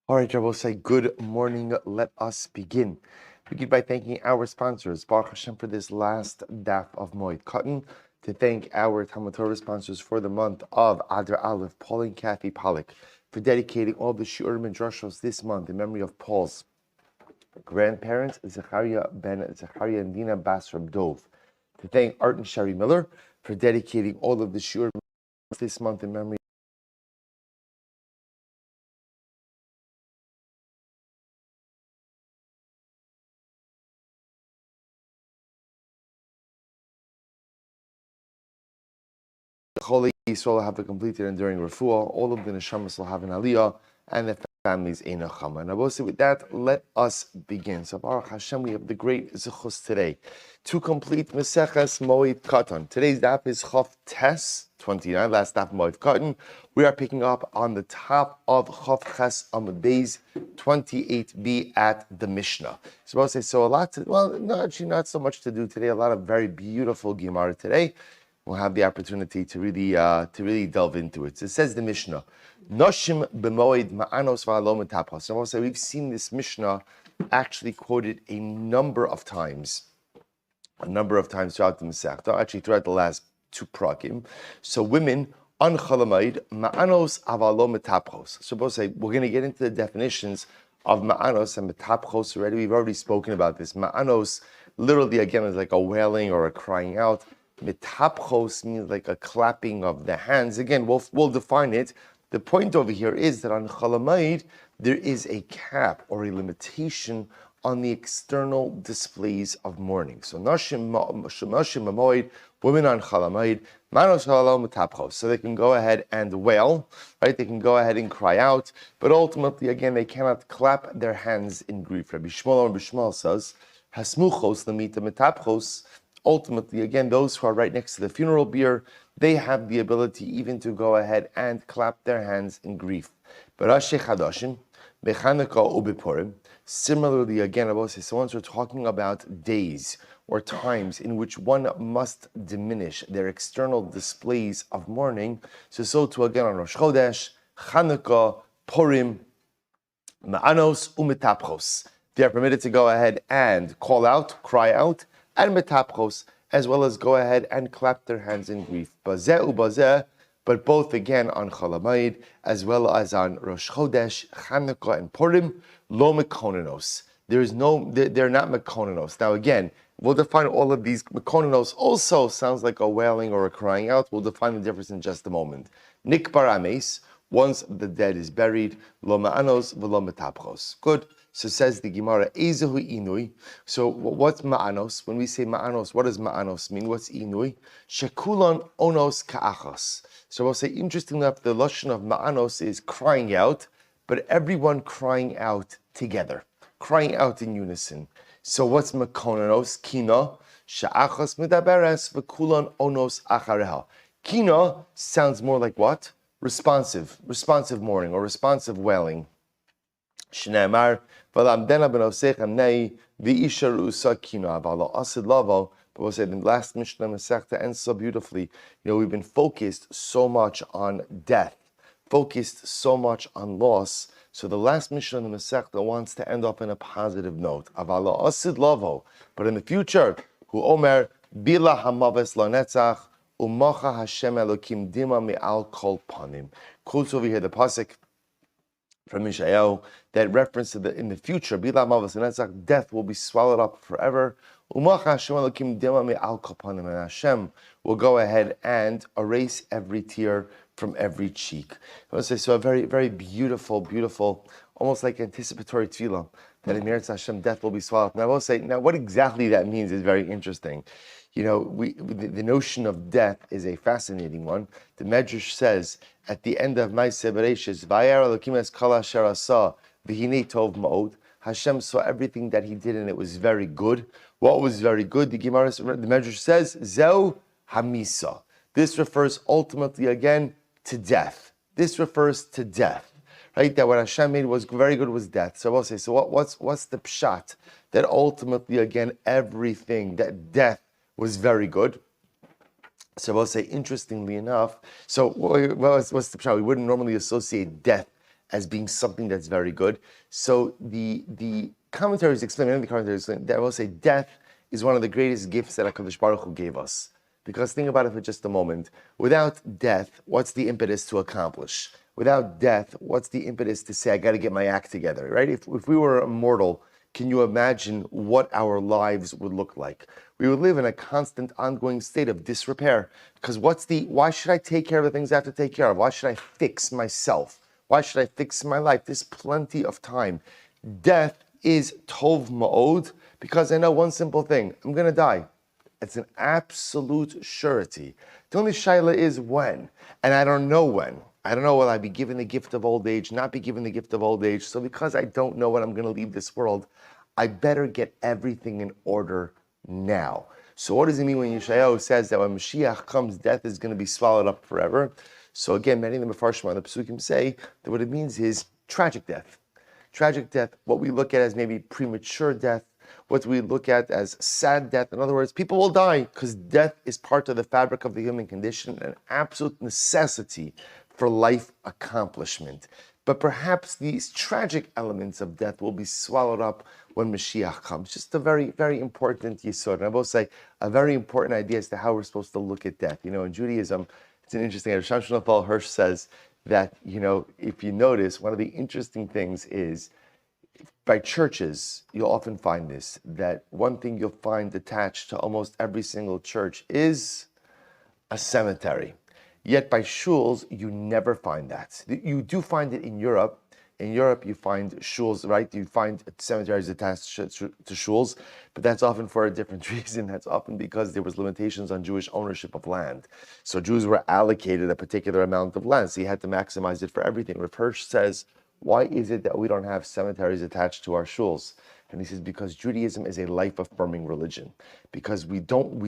All right, I will say good morning. Let us begin. Begin by thanking our sponsors, Baruch Hashem, for this last daf of Moed Kattan. To thank our TALMUD Torah sponsors for the month of Adar Aleph, Paul and Kathy Pollack, for dedicating all the shiurim and drushos this month in memory of Paul's grandparents, Zechariah and Dinah Bas Reb Dov. To thank Art and Sherry Miller for dedicating all of the shiurim this month in memory Holy Yisrael have a completed and enduring refuah. All of the neshamas will have an aliyah, and their families in a chama. And I will say with that, let us begin. So Baruch Hashem, we have the great zechus today to complete Maseches Moed Kattan. Today's daf is Chaf Tes 29, last daf Moed Kattan. We are picking up on the top of Chaf Ches Amud Beis 28b at the Mishnah. So I will say so a lot. No, actually not so much to do today. A lot of very beautiful Gemara today. We'll have the opportunity to really delve into it. So it says the Mishnah, Noshim b'moed ma'anos v'alom etapos. So I will say we've seen this Mishnah actually quoted a number of times throughout the Masechta, actually throughout the last two prakim. So women on chalamayid ma'anos avalom etapos. So we'll say we're going to get into the definitions of ma'anos and metapos already. We've already spoken about this. Ma'anos literally again is like a wailing or a crying out. Metapchos means like a clapping of the hands. Again, we'll define it. The point over here is that on Chalamayid, there is a cap or a limitation on the external displays of mourning. So Nashim Mamoid, women on Chalamayid, Manos Halal Metapchos. So they can go ahead and wail, right? They can go ahead and cry out, but ultimately, again, they cannot clap their hands in grief. Rabbi Shmuel says, Hasmuchos Lamita Metapchos. Ultimately, again, those who are right next to the funeral bier, they have the ability even to go ahead and clap their hands in grief. Similarly, again, I will say, so once we're talking about days or times in which one must diminish their external displays of mourning, so too again on Rosh Chodesh, Chanukah, Purim, Ma'anos, Umetapchos. They are permitted to go ahead and call out, cry out, and metapchos, as well as go ahead and clap their hands in grief. Bazeh ubazeh, but both again on Chalamayid, as well as on Rosh Chodesh, Chanukah, and Purim, lo mekonenos. They're not mekonenos. Now again, we'll define all of these. Mekonenos also sounds like a wailing or a crying out. We'll define the difference in just a moment. Nikbar ames, once the dead is buried, lo ma'anos v'lo metapchos. Good. So says the Gemara, Ezehu inui. So what's ma'anos? When we say ma'anos, what does ma'anos mean? What's inui? Shekulon onos ka'achos. So we'll say, interestingly enough, the lashon of ma'anos is crying out, but everyone crying out together, crying out in unison. So what's makonanos? Kina, sha'achos medaberes v'kulon onos achareha. Kina sounds more like what? Responsive mourning or responsive wailing. Shneimar, v'lamdena b'nosechem nei v'isha ru'usa kina v'alo asid lavo. But we'll say the last Mishnah Masechta ends so beautifully. We've been focused so much on death, focused so much on loss. So the last Mishnah in the Masechta wants to end up in a positive note. Avalo asid lavo. But in the future, hu omer bila hamaves lanetzach umacha Hashem Elokim dima me'al kol panim. Quotes over here the pasuk from Mishael that reference to in the future, death will be swallowed up forever. And Hashem will go ahead and erase every tear from every cheek. I would say, so a very, very beautiful, almost like anticipatory tefillah, that in Meretz Hashem, death will be swallowed up. Now I will say, what exactly that means is very interesting. The notion of death is a fascinating one. The Medrash says at the end of Ma'aseh Bereishis, "Vayar Elokim es kol asher asa v'hinei tov ma'od." Hashem saw everything that He did, and it was very good. What was very good? The Medrash says, "Zeu hamisa." This refers ultimately again to death. This refers to death, right? That what Hashem made was very good was death. So I will say, so what's the pshat? That ultimately again everything that death was very good. So I'll say, interestingly enough, so what's the pshat? We wouldn't normally associate death as being something that's very good. So the commentaries explain, many of the commentaries explain, that I will say death is one of the greatest gifts that HaKadosh Baruch Hu gave us. Because think about it for just a moment. Without death, what's the impetus to accomplish? Without death, what's the impetus to say, I got to get my act together, right? If we were immortal, can you imagine what our lives would look like? We would live in a constant, ongoing state of disrepair. Because why should I take care of the things I have to take care of? Why should I fix myself? Why should I fix my life? There's plenty of time. Death is tov moed, because I know one simple thing. I'm going to die. It's an absolute surety. The only shaila is when. And I don't know when. I don't know will I be given the gift of old age, not be given the gift of old age. So because I don't know when I'm going to leave this world, I better get everything in order now. So what does it mean when Yeshayahu says that when Mashiach comes, death is going to be swallowed up forever? So again, many of the Mefarshim on the Pesukim say that what it means is tragic death. Tragic death, what we look at as maybe premature death, what we look at as sad death. In other words, people will die because death is part of the fabric of the human condition, an absolute necessity for life accomplishment. But perhaps these tragic elements of death will be swallowed up when Mashiach comes. Just a very, very important yesod. And I will say a very important idea as to how we're supposed to look at death. In Judaism, it's an interesting, Rav Shlomo Hirsch says that, if you notice, one of the interesting things is, by churches, you'll often find this, that one thing you'll find attached to almost every single church is a cemetery. Yet by shuls, you never find that. You do find it in Europe. In Europe, you find shuls, right? You find cemeteries attached to shuls, but that's often for a different reason. That's often because there was limitations on Jewish ownership of land. So Jews were allocated a particular amount of land, so you had to maximize it for everything. Rav Hirsch says, why is it that we don't have cemeteries attached to our shuls? And he says, because Judaism is a life-affirming religion. Because we don't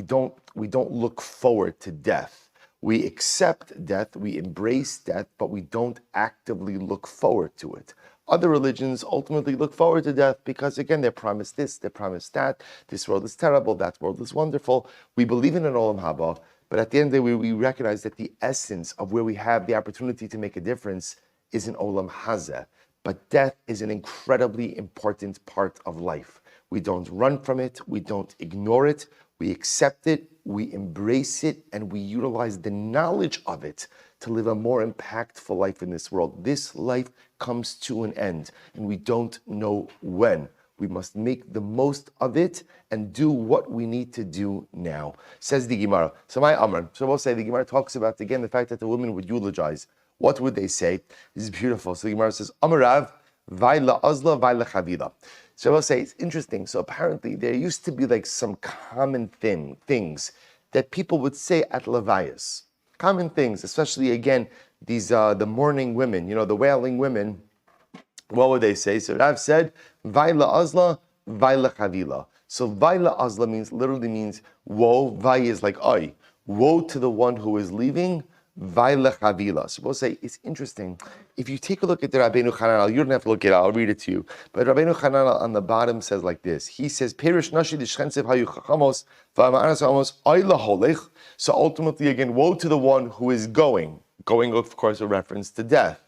look forward to death. We accept death, we embrace death, but we don't actively look forward to it. Other religions ultimately look forward to death because, again, they're promised this, they're promised that. This world is terrible, that world is wonderful. We believe in an olam haba, but at the end of the day, we recognize that the essence of where we have the opportunity to make a difference is in olam hazeh. But death is an incredibly important part of life. We don't run from it, we don't ignore it, we accept it, we embrace it, and we utilize the knowledge of it to live a more impactful life in this world. This life comes to an end, and we don't know when. We must make the most of it and do what we need to do now. Says the Gemara. So we'll say the Gemara talks about, again, the fact that the women would eulogize. What would they say? This is beautiful. So the Gemara says, Amarav, Vaila Azla, Vaila Chavila. So I will say, it's interesting. So apparently there used to be like some common things that people would say at Levayas. Common things, especially again, these the mourning women, the wailing women. What would they say? So Rav said, Vaila Azla, Vaila Chavila. So Vaila Azla literally means woe. Vai is like ay. Woe to the one who is leaving. Vaila Chavila. So we'll say, it's interesting. If you take a look at the Abenu you don't have to look at it, I'll read it to you. But Abenu on the bottom says like this. He says, Perish nashi d'shchensev hayu chachamos v'ama'anas ha'amos ayla holech. So ultimately, again, woe to the one who is going. Going, of course, a reference to death.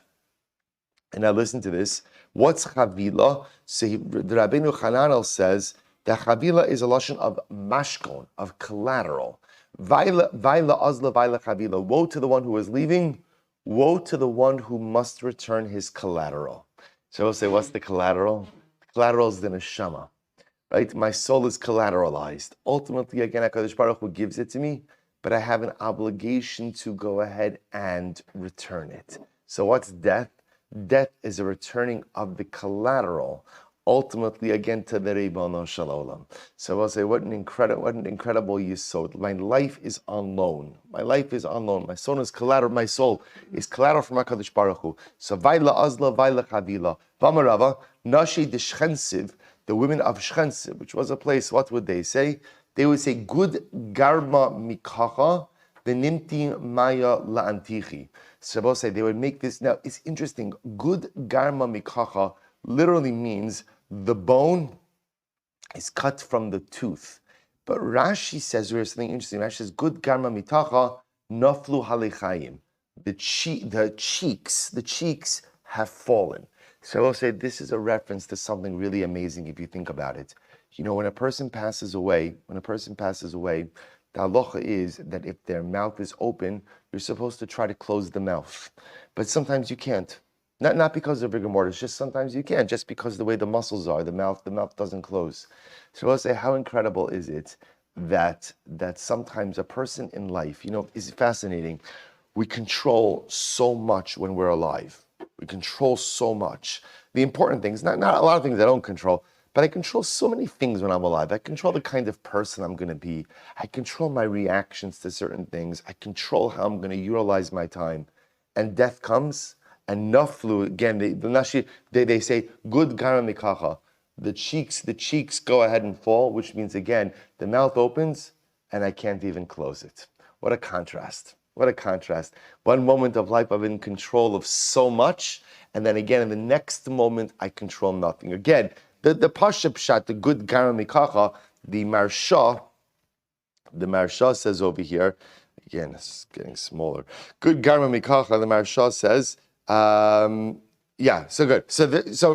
And now listen to this. What's Chavila? So the Rabbeinu Hananel says that Chavila is a lashon of mashkon, of collateral. Vaila azla, vaila chavila. Woe to the one who is leaving. Woe to the one who must return his collateral. So we'll say, what's the collateral? The collateral is the neshama, right? My soul is collateralized. Ultimately, again, HaKadosh Baruch Hu gives it to me, but I have an obligation to go ahead and return it. So what's death? Death is a returning of the collateral, ultimately again to the Ribono Shel Olam. So I'll say, what an incredible yisod. My life is on loan. My life is on loan. My soul is collateral. My soul is collateral from HaKadosh Baruch Hu. So Vaila Azla, Vaila Chavila, Vamarava, Nashi Deshchensiv, the women of Shchensiv, which was a place. What would they say? They would say, Good Garma Mikacha, Venimti Maya La'antichi. So I'll say, they would make this. Now it's interesting. Good Garma Mikacha literally means the bone is cut from the tooth. But Rashi says, there's something interesting. Rashi says, good garma mitacha naflu halechayim. The cheeks have fallen. So I will say this is a reference to something really amazing if you think about it. You know, when a person passes away, the halacha is that if their mouth is open, you're supposed to try to close the mouth. But sometimes you can't. Not because of rigor mortis, just sometimes you can't, just because the way the muscles are, the mouth doesn't close. So I'll say, how incredible is it that sometimes a person in life, you know, is fascinating. We control so much when we're alive. We control so much. The important things, not a lot of things I don't control, but I control so many things when I'm alive. I control the kind of person I'm going to be. I control my reactions to certain things. I control how I'm going to utilize my time. And death comes, and naflu, again, they say, good gara mikacha. The cheeks go ahead and fall, which means, again, the mouth opens, and I can't even close it. What a contrast. What a contrast. One moment of life, I'm in control of so much, and then again, in the next moment, I control nothing. Again, the Pashup Pshat, the good Gara Mikacha, the Marsha says over here, again, it's getting smaller. Good Gara Mikacha, the Marsha says, yeah, so good. So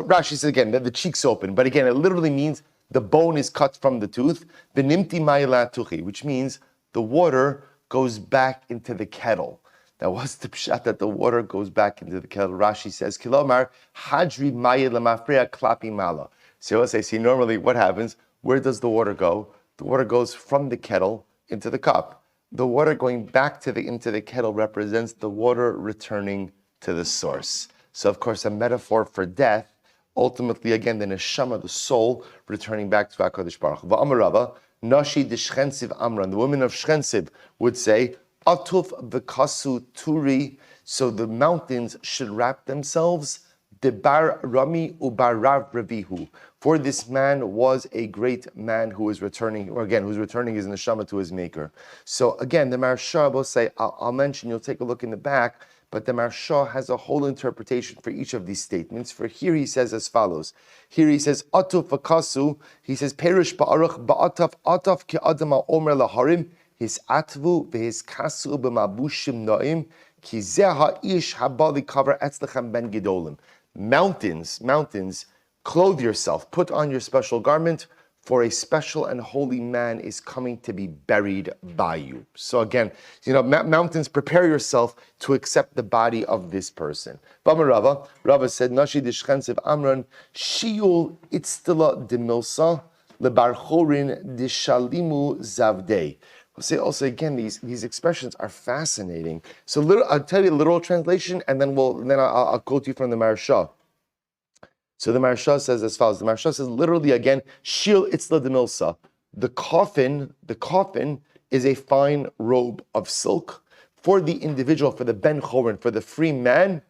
Rashi says again, that the cheeks open, but again, it literally means the bone is cut from the tooth, the nimti ma'ila tuchi, which means the water goes back into the kettle. That was the pshat, that the water goes back into the kettle. Rashi says, Kilomar, Hadri Maya Lamafrea Klapi Mala. So I say, see, normally what happens? Where does the water go? The water goes from the kettle into the cup. The water going back into the kettle represents the water returning to the source. So, of course, a metaphor for death, ultimately, again, the neshama, the soul, returning back to HaKadosh Baruch Hu. V'amarava, Nashi d'Shchensiv Amran, the women of Shchensiv would say, Atuf v'kasu turi, so the mountains should wrap themselves, debar rami ubarav revihu. For this man was a great man who is returning, or again, who's returning his neshama to his maker. So again, the Maharsha will say, I'll mention, you'll take a look in the back, but the Maharsha has a whole interpretation for each of these statements. For here he says as follows. Here he says, Atuf v'kasu, he says, Perish ba'aruch ba'ataf ataf ke'adama omer laharim, his atvu v'his kasu b'mabushim na'im, ki zeh ha'ish habali kavar etzlechem ben gedolim. Mountains, clothe yourself, put on your special garment, for a special and holy man is coming to be buried by you. So again, you know, mountains, prepare yourself to accept the body of this person. Rava said, Nashi d'Shchensiv Amran, Shiul itztila demilsa, lebarchorin d'shalimu zavdei. We'll say also again, these expressions are fascinating. So I'll tell you a literal translation, and then I'll quote you from the Maharsha. So the Maharsha says as follows. The Maharsha says literally again, Shil itzla demilsa. The coffin is a fine robe of silk for the individual, for the ben chorin, for the free man,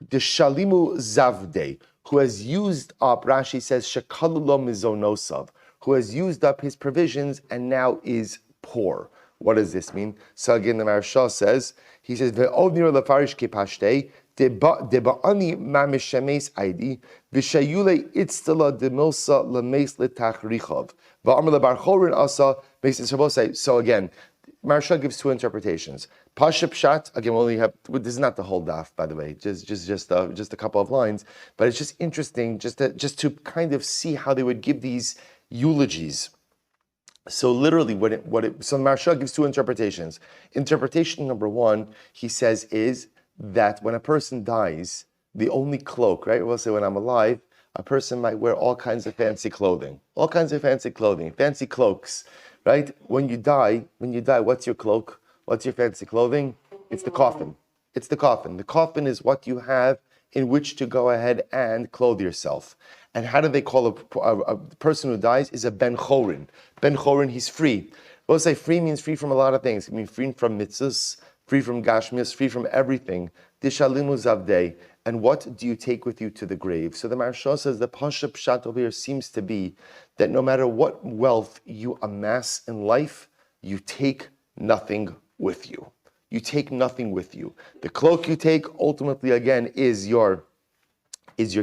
the shalimu zavde, who has used up, Rashi says, shekalulo mizonosav, who has used up his provisions and now is poor. What does this mean? So again, the Maharsha says, he says, ve'ovnir lefarish kipashtei, deba'ani mamishemes aidi, v'shayule itztala demilsa lemes letachrichov, va'amr lebarchorin asa, so again, Maharsha gives two interpretations. Pasha Pshat, again, we only have, this is not the whole daf, by the way, just a couple of lines, but it's just interesting just to kind of see how they would give these eulogies. So literally, so Maharsha gives two interpretations. Interpretation number one, he says, is that when a person dies, the only cloak, right? We'll say when I'm alive, a person might wear all kinds of fancy clothing, fancy cloaks, right? When you die, what's your cloak? What's your fancy clothing? It's the coffin. The coffin is what you have in which to go ahead and clothe yourself. And how do they call a person who dies is a ben chorin. Ben chorin, he's free. We'll say free means free from a lot of things. It means free from mitzvahs, free from gashmias, free from everything. Dishalimu zavdei. And what do you take with you to the grave? So the Maharsha says the Pasha Pshat over here seems to be that no matter what wealth you amass in life, you take nothing with you. You take nothing with you. The cloak you take ultimately again is your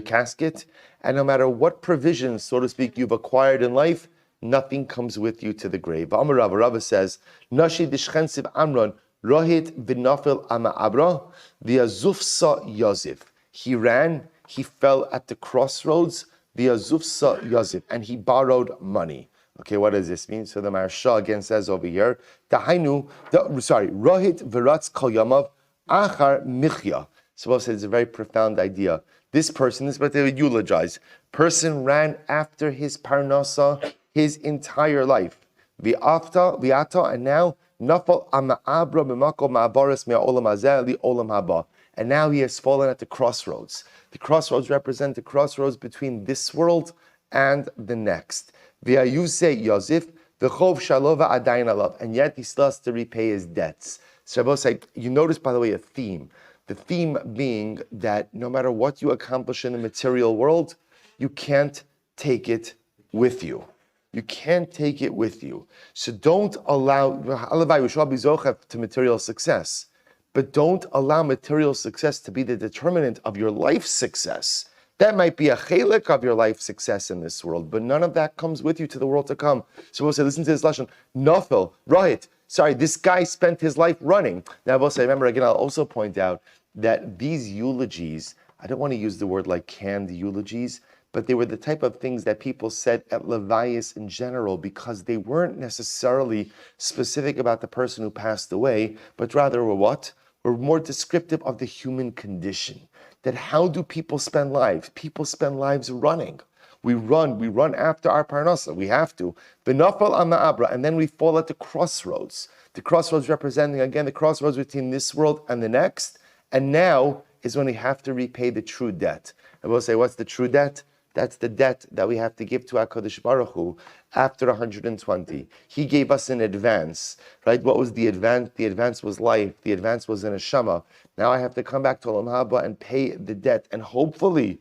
casket, and no matter what provisions, so to speak, you've acquired in life, nothing comes with you to the grave. Amar Rava says, Nashi d'Shchensiv Amran, Rohit v'nafil ama abra, v'azufsa yazif. He ran he fell at the crossroads, v'yazufsa yazif, and he borrowed money. Okay, what does this mean? So the Maharsha again says over here, rohit v'ratz kol yamav achar michya. So it's a very profound idea. This person, this is what they would eulogize. Person ran after his parnasa his entire life. V'ata, and now nafal ama'abra b'makom ma'abaris me'olam hazeh li olam haba. And now he has fallen at the crossroads. The crossroads represent the crossroads between this world and the next. V'ayuse Yosef v'chov shalova adayin alav, and yet he still has to repay his debts. So you notice, by the way, a theme. The theme being that no matter what you accomplish in the material world, you can't take it with you. You can't take it with you. So don't allow to material success, but don't allow material success to be the determinant of your life success. That might be a chelik of your life success in this world, but none of that comes with you to the world to come. So we'll say, listen to this lashon, nafel, right? Sorry, this guy spent his life running. Now we'll say, remember again, I'll also point out that these eulogies, I don't want to use the word like canned eulogies, but they were the type of things that people said at Levias in general because they weren't necessarily specific about the person who passed away, but rather were what? Were more descriptive of the human condition. That how do people spend lives? People spend lives running. We run after our parnasa. We have to. V'nafal ama'abra, and then we fall at the crossroads. The crossroads representing, again, the crossroads between this world and the next. And now is when we have to repay the true debt. And we'll say, what's the true debt? That's the debt that we have to give to HaKadosh Baruch Hu after 120. He gave us an advance, right? What was the advance? The advance was life. The advance was an neshama. Now I have to come back to Olam Haba and pay the debt. And hopefully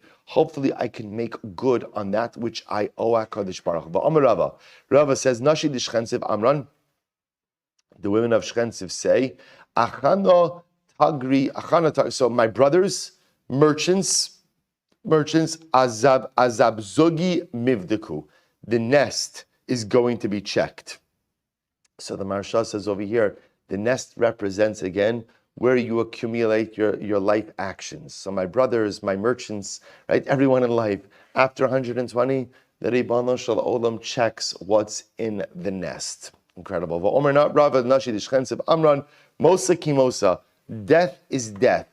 I can make good on that which I owe HaKadosh Baruch Hu. But Amar Rava. Rava says, Nashi di Shchensiv Amran. The women of Shchensiv say, Achana Tagri. So my brothers, merchants, azab zogi mivdeku. The nest is going to be checked. So the Maharsha says over here, the nest represents again where you accumulate your life actions. So my brothers, my merchants, right, everyone in life, after 120, the Ribono Shel Olam checks what's in the nest. Incredible. V'omer not Rava nashi d'shchensiv amran mosa kimosa. Death is death.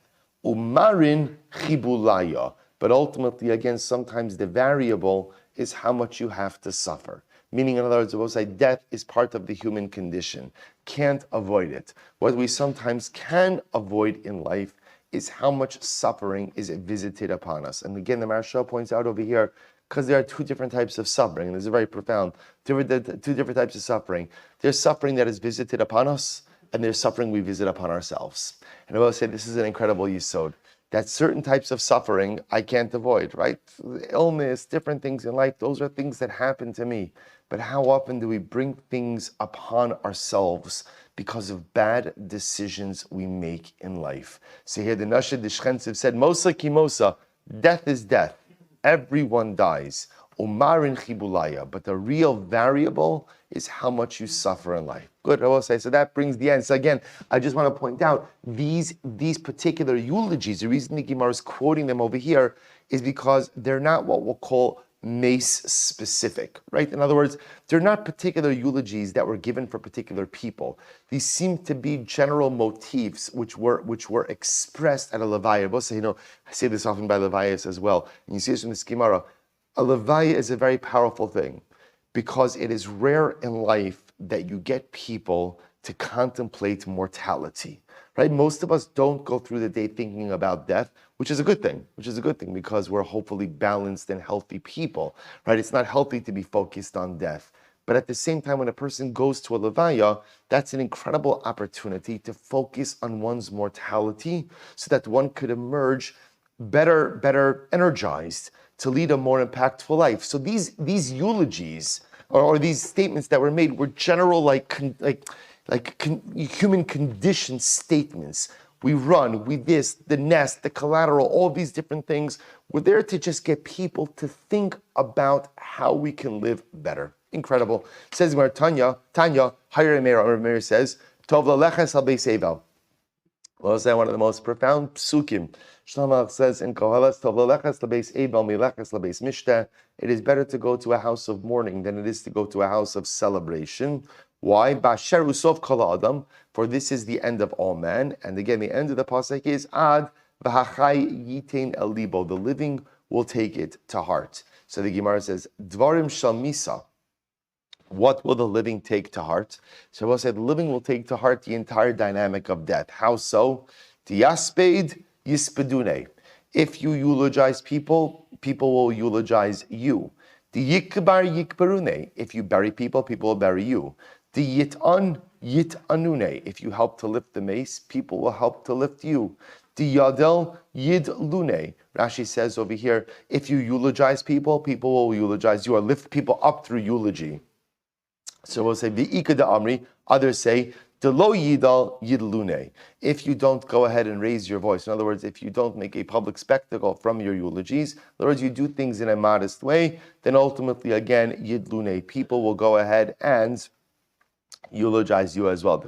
Umarin chibulaya. But ultimately, again, sometimes the variable is how much you have to suffer. Meaning, in other words, we'll say death is part of the human condition. Can't avoid it. What we sometimes can avoid in life is how much suffering is visited upon us. And again, the Maharsha points out over here, because there are two different types of suffering. And this is very profound. Two different types of suffering. There's suffering that is visited upon us, and there's suffering we visit upon ourselves. And I will say this is an incredible yisod. That certain types of suffering I can't avoid, right? Illness, different things in life, those are things that happen to me. But how often do we bring things upon ourselves because of bad decisions we make in life? So here the Nashid Shchensiv said, Mosa ki Mosa, death is death. Everyone dies. Umarin chibulaya. But the real variable is how much you suffer in life. Good, I will say. So that brings the end. So again, I just want to point out these particular eulogies, the reason the Gemara is quoting them over here is because they're not what we'll call mace specific, right? In other words, they're not particular eulogies that were given for particular people. These seem to be general motifs which were expressed at a levaya. We'll say, I say this often by levayas as well. And you see this in the Gemara. A levaya is a very powerful thing because it is rare in life that you get people to contemplate mortality, right? Most of us don't go through the day thinking about death, which is a good thing because we're hopefully balanced and healthy people, right? It's not healthy to be focused on death. But at the same time, when a person goes to a levaya, that's an incredible opportunity to focus on one's mortality so that one could emerge better energized to lead a more impactful life. So these eulogies or these statements that were made were general human condition statements. We run, we this, the nest, the collateral, all these different things. We're there to just get people to think about how we can live better. Incredible. It says Tanya, Hayr Meir says, Tov laleches al beisevel. Well, say one of the most profound psukim. Shlomo says in Koheles, it is better to go to a house of mourning than it is to go to a house of celebration. Why? For this is the end of all man. And again, the end of the pasuk is ad v'hachai yitain el libo. The living will take it to heart. So the Gemara says, Dvarim shamisa. What will the living take to heart? So we'll say the living will take to heart the entire dynamic of death. How so? Tiyasped yispedune. If you eulogize people, people will eulogize you. Tiyikbar yikbarune. If you bury people, people will bury you. Tiyitan yitanune. If you help to lift the mace, people will help to lift you. Tiyadel yidlune. Rashi says over here, if you eulogize people, people will eulogize you or lift people up through eulogy. So we'll say v'ika da amri. Others say lo yidal yidlune. If you don't go ahead and raise your voice, in other words, if you don't make a public spectacle from your eulogies, in other words, you do things in a modest way, then ultimately again yidlune. People will go ahead and eulogize you as well.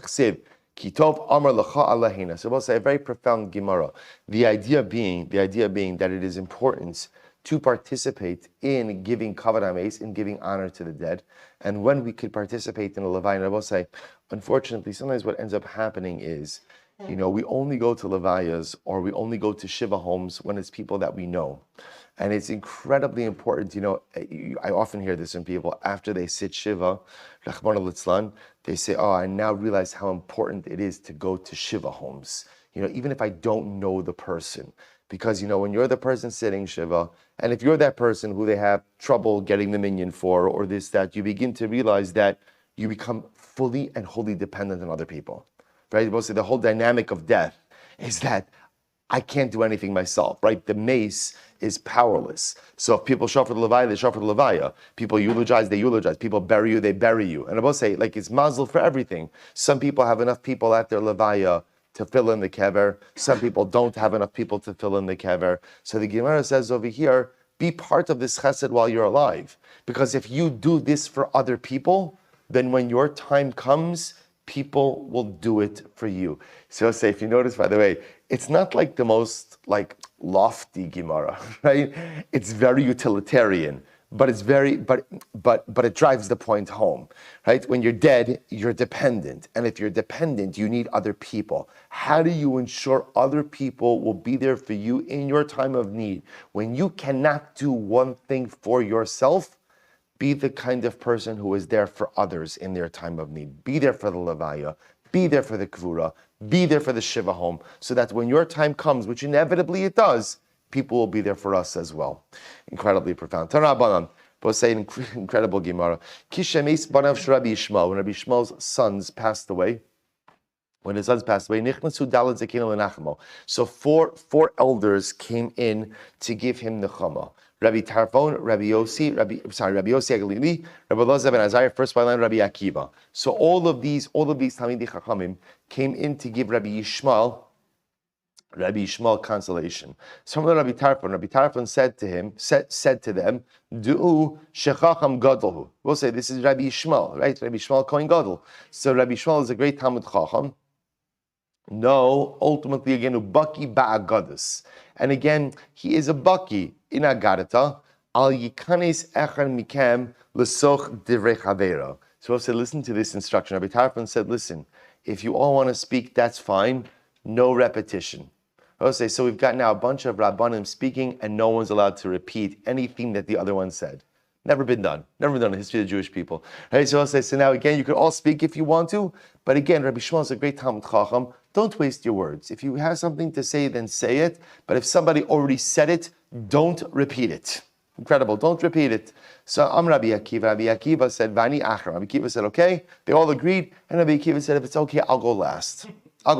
Kitov amar lacha alahina. So we'll say a very profound Gemara. The idea being that it is important to participate in giving kavod hameis, in giving honor to the dead. And when we could participate in a levaya, I will say, unfortunately, sometimes what ends up happening is, we only go to levayas or we only go to shiva homes when it's people that we know. And it's incredibly important, I often hear this from people, after they sit shiva, Rachmana litzlan, they say, I now realize how important it is to go to shiva homes. Even if I don't know the person. Because, when you're the person sitting Shiva, and if you're that person who they have trouble getting the minyan for, or this, that, you begin to realize that you become fully and wholly dependent on other people. Right? Mostly the whole dynamic of death is that I can't do anything myself, right? The mace is powerless. So if people show for the levaya, they show for the levaya. People eulogize, they eulogize. People bury you, they bury you. And I will say, it's mazel for everything. Some people have enough people at their levaya to fill in the kever. Some people don't have enough people to fill in the kever. So the Gemara says over here, be part of this chesed while you're alive. Because if you do this for other people, then when your time comes, people will do it for you. So say, if you notice, by the way, it's not like the most lofty Gemara, right? It's very utilitarian. But it's but it drives the point home, right? When you're dead, you're dependent. And if you're dependent, you need other people. How do you ensure other people will be there for you in your time of need? When you cannot do one thing for yourself, be the kind of person who is there for others in their time of need. Be there for the levaya, be there for the kvura, be there for the shiva home, so that when your time comes, which inevitably it does, people will be there for us as well. Incredibly profound. Tanra Banan, but say an incredible Gemara. Kishemis banav Rabbi Yishmael. When Rabbi Yishmael's sons passed away, so four elders came in to give him the chama. Rabbi Tarfon, Rabbi Yossi Agalili, Rabbi Loza ben Azariah, first by line Rabbi Akiva. So all of these Talmidei Chachamim came in to give Rabbi Yishmael consolation. So Rabbi Tarfon said to them, Du'u shechacham gadolhu. We'll say this is Rabbi Yishmael, right? Rabbi Yishmael Kohen Gadol. So Rabbi Yishmael is a great Talmud Chacham. No, ultimately again, ubaki ba'agadas. And again, he is a baki in agadata. Al yikanes echan mikem lesoch divrei chavera. So we'll say, listen to this instruction. Rabbi Tarfon said, listen, if you all want to speak, that's fine. No repetition. I'll say, so we've got now a bunch of Rabbanim speaking and no one's allowed to repeat anything that the other one said. Never been done. Never done in the history of the Jewish people. Right? So I'll say, so now again, you could all speak if you want to, but again, Rabbi Shmuel is a great Talmud Chacham. Don't waste your words. If you have something to say, then say it. But if somebody already said it, don't repeat it. Incredible. Don't repeat it. So Rabbi Akiva. Rabbi Akiva said, Vani Achar. Rabbi Akiva said, okay. They all agreed. And Rabbi Akiva said, if it's okay, I'll go last. So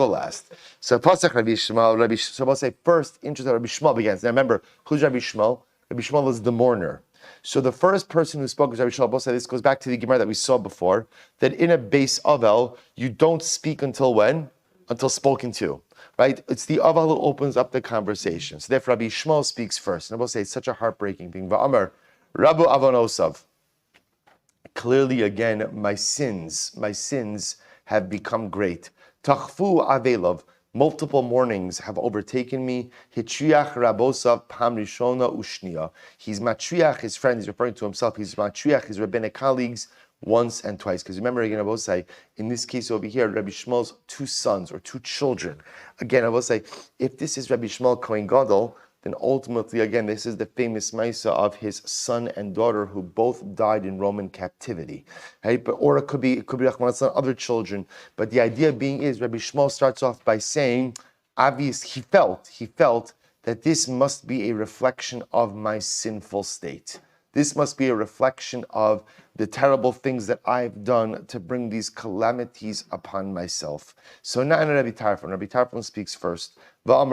Pasach Rabbi Shmuel, so I'll say first, interest Rabbi Shmuel begins. Now remember, who's Rabbi Shmuel? Rabbi Shmuel is the mourner. So the first person who spoke was Rabbi Shmuel. This goes back to the Gemara that we saw before, that in a base Avel, you don't speak until when? Until spoken to. Right? It's the Avel who opens up the conversation. So therefore Rabbi Shmuel speaks first. And I will say it's such a heartbreaking thing. Va'amar, Rabu Avonosav. Clearly again, my sins have become great. Tachfu avelov, multiple mornings have overtaken me. Hitriach rabosav pam rishona ushnia. He's matriach his friend. He's referring to himself. He's matriach his rabbinic colleagues once and twice. Because remember again, I will say, in this case over here, Rabbi Shmuel's two sons or two children. Again, I will say, if this is Rabbi Shmuel Kohen Gadol, then ultimately, again, this is the famous Maisa of his son and daughter who both died in Roman captivity, right? But or it could be Rahman other children. But the idea being is Rabbi Shmuel starts off by saying, he felt that this must be a reflection of my sinful state. This must be a reflection of the terrible things that I've done to bring these calamities upon myself. So now Rabbi Tarfon speaks first. Both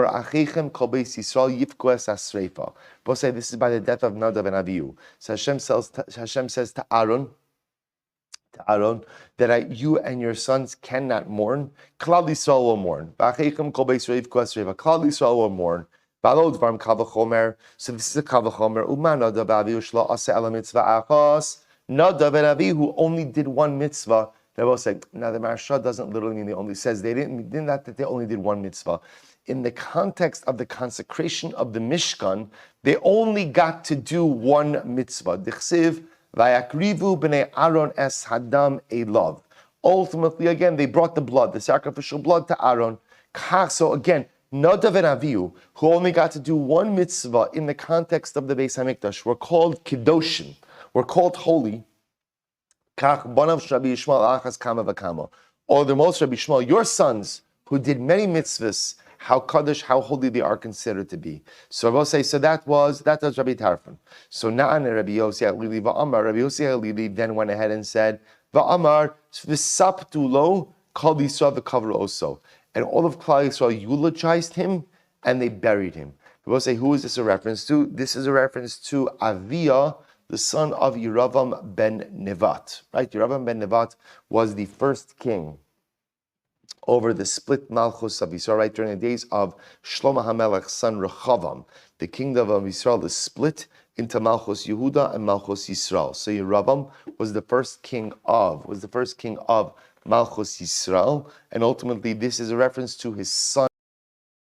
say this is by the death of Nadav and Abihu. So Hashem says to Aaron that you and your sons cannot mourn. Klal Yisrael will mourn. Klal Yisrael will mourn. So this is a kavachomer. Nadav and Abihu only did one mitzvah. They both say, now the Maharsha doesn't literally mean they only says they didn't that they only did one mitzvah. In the context of the consecration of the Mishkan, they only got to do one mitzvah. Dichsiv vayakrivu b'nei Aaron es hadam elav. Ultimately, again, they brought the blood, the sacrificial blood to Aaron. So again, Nadav and Avihu, who only got to do one mitzvah in the context of the Beis Hamikdash, were called Kedoshim, were called holy. Or the most Rabbi Shmuel, your sons, who did many mitzvahs, how kaddish, how holy they are considered to be. So I will say, so that was Rabbi Tarfon. So Na'an Rabbi Yossi Halili Va'amar, Rabbi Yossi Halili then went ahead and said, Va'amar v'saptu lo kol Yisrael v'kavru oso. And all of Klal Yisrael eulogized him and they buried him. We will say, who is this a reference to? This is a reference to Aviyah, the son of Yeravam ben Nevat. Right? Yeravam ben Nevat was the first king over the split Malchus of Yisrael, right? During the days of Shlomo HaMelech's son Rechavam. The kingdom of Yisrael is split into Malchus Yehuda and Malchus Yisrael. So Yeravam was the first king of Malchus Yisrael, and ultimately this is a reference to his son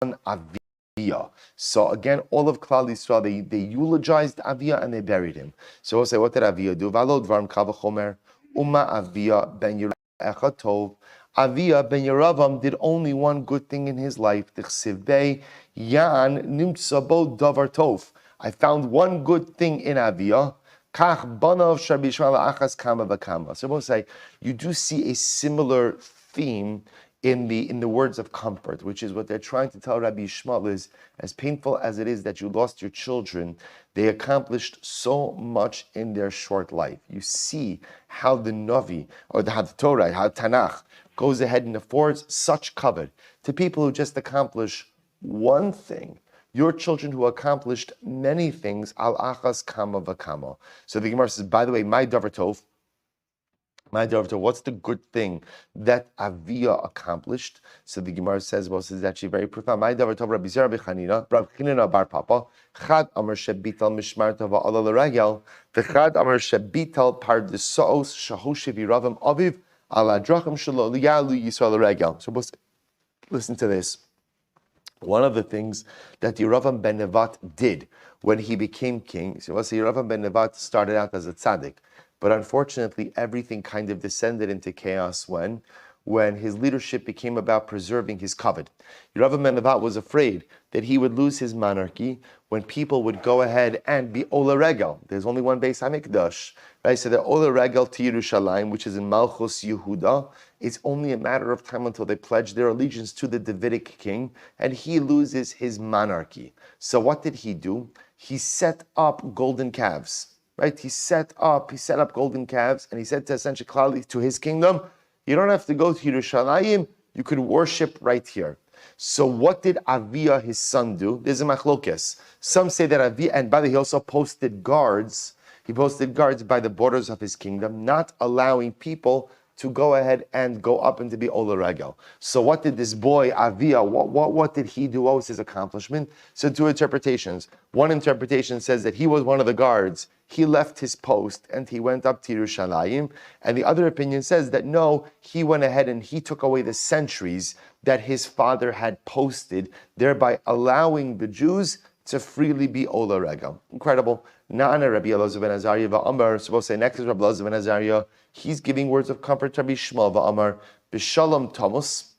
Aviyah. So again, all of Klal Yisrael, they eulogized Aviyah and they buried him. So we'll say, what did Aviyah do? V'alo dvarim kavachomer, Uma Aviyah ben Yeravam echad tov. Aviyah ben Yeravam did only one good thing in his life. Tichsivei yan nimtza bo davar tov. I found one good thing in Aviyah. So we'll say, you do see a similar theme in the words of comfort, which is what they're trying to tell Rabbi Yishmael is, as painful as it is that you lost your children, they accomplished so much in their short life. You see how the Navi, or how the Torah, how Tanakh goes ahead and affords such covet to people who just accomplish one thing. Your children who accomplished many things, al achas kama v'kama. So the Gemara says, by the way, my davar tov, what's the good thing that Aviyah accomplished? So the Gemara says, well, this is actually very profound. My davar tov, Rabbi Zera b'chanina, Rabbi Chanina bar Papa, chad amar shebital mishmarta va'ala l'regel, v'chad amar shebital pardesaos shahoshev yiravam aviv ala drachim shelo liyalu yisrael l'regel. So listen to this. One of the things that Yeravam ben Nevat did when he became king, so Yeravam ben Nevat started out as a tzaddik, but unfortunately everything kind of descended into chaos when his leadership became about preserving his covet. Yeravam ben Nevat was afraid that he would lose his monarchy when people would go ahead and be Ola Regel. There's only one Beis Hamikdash, right? So the Ola Regel to Yerushalayim, which is in Malchus Yehuda, it's only a matter of time until they pledge their allegiance to the Davidic king, and he loses his monarchy. So what did he do? He set up golden calves, right? He set up golden calves, and he said to essentially to his kingdom, you don't have to go to Yerushalayim, you could worship right here. So what did Aviyah, his son, do? There's a machlokes. Some say that Aviyah, and by the way, he also posted guards. He posted guards by the borders of his kingdom, not allowing people to go ahead and go up and to be Ola Regel. So what did this boy, Avia, what did he do? What was his accomplishment? So two interpretations. One interpretation says that he was one of the guards. He left his post and he went up to Yerushalayim. And the other opinion says that no, he went ahead and he took away the sentries that his father had posted, thereby allowing the Jews to freely be Ola Regel. Incredible. Na'ana Rabbi Elazar ben Azariah va'amar. Supposed to say next is Rabbi Elazar ben Azariah. He's giving words of comfort to Rabbi Shmuel va'amar. B'shalom Thomas.